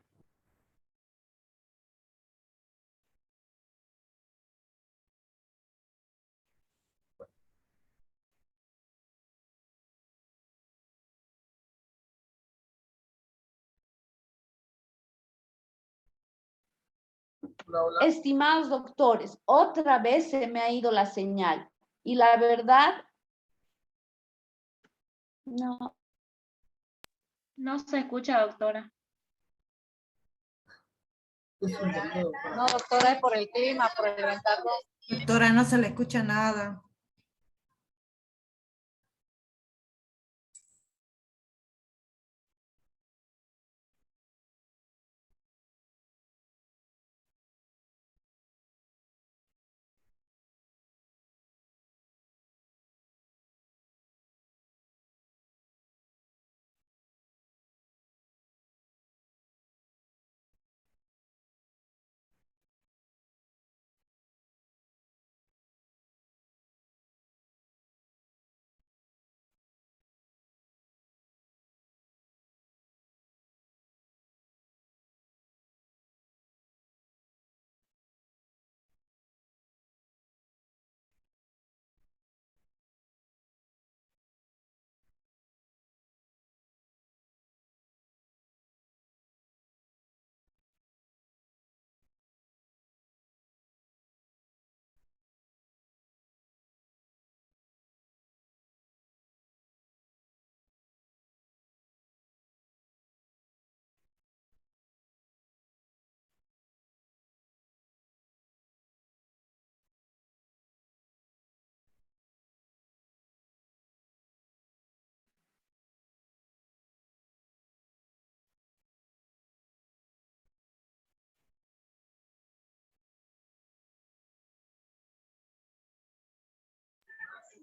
Estimados doctores, otra vez se me ha ido la señal. Y la verdad, no, No se escucha, doctora. No, doctora, es por el clima, por el ventajo. Doctora, no se le escucha nada.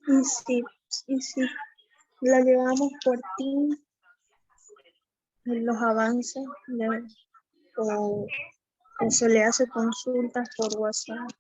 Y sí, la llevamos por ti, en los avances, o se le hace consultas por WhatsApp.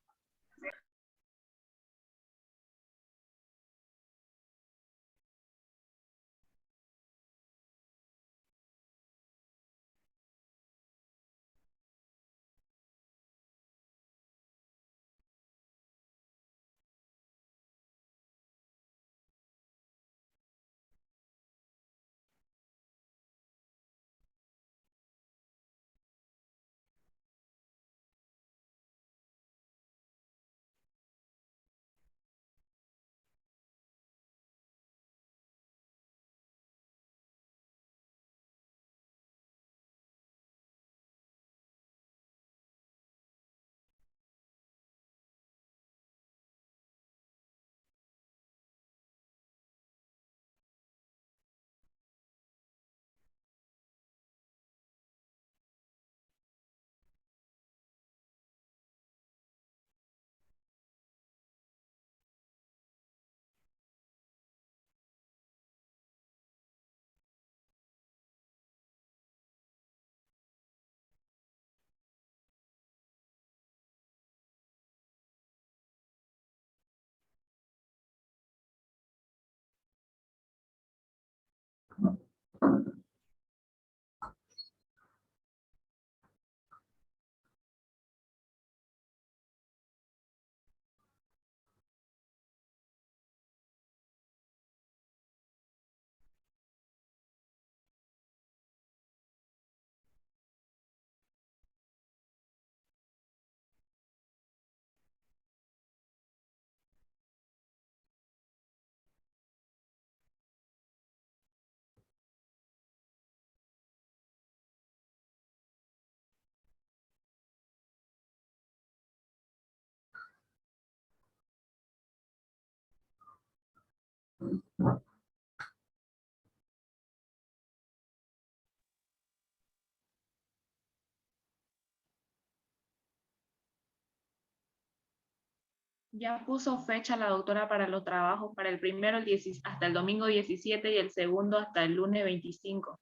Ya puso fecha la doctora para los trabajos para el primero hasta el domingo 17 y el segundo hasta el lunes 25.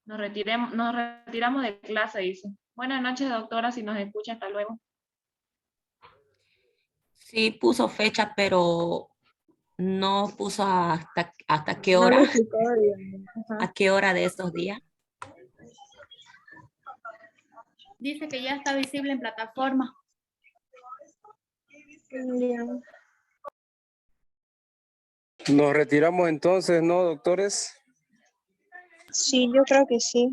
Nos retiramos de clase, dice. Buenas noches, doctora, si nos escucha, hasta luego. Sí, puso fecha, pero no puso hasta qué No hora. lo explicaba bien. ¿A qué hora de estos días? Dice que ya está visible en plataforma. Bien. Nos retiramos entonces, ¿no, doctores? Sí, yo creo que sí.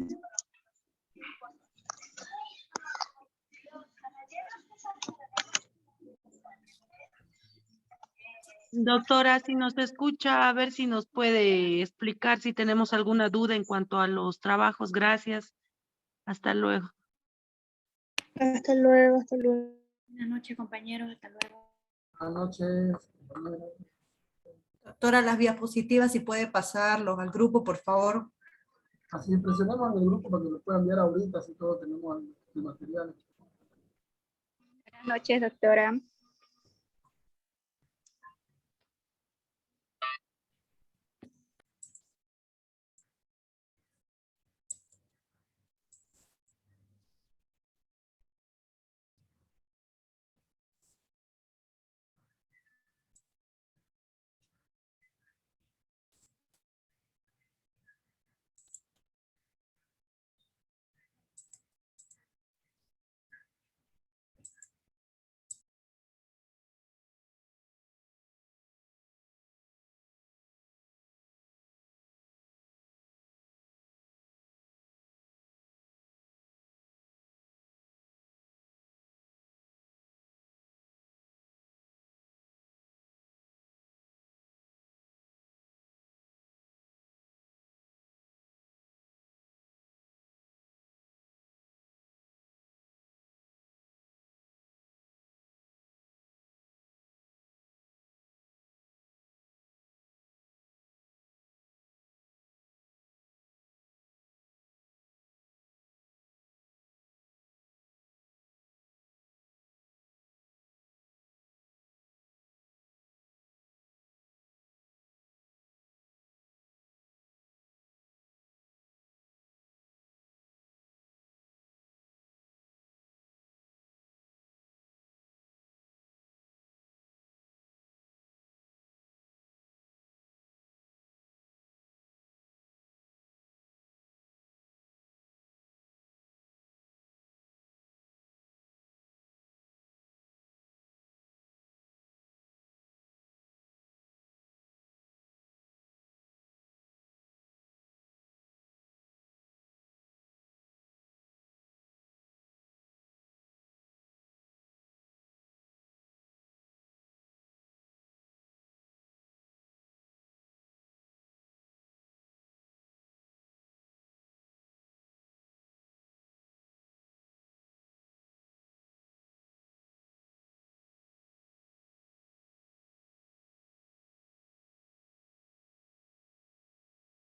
Doctora, si nos escucha, a ver si nos puede explicar si tenemos alguna duda en cuanto a los trabajos. Gracias. Hasta luego. Hasta luego, hasta luego. Buenas noches, compañeros. Hasta luego. Buenas noches. Doctora, las diapositivas, si puede pasarlos al grupo, por favor. Así presionamos en el grupo para que lo puedan enviar ahorita, así todos tenemos el material. Buenas noches, doctora.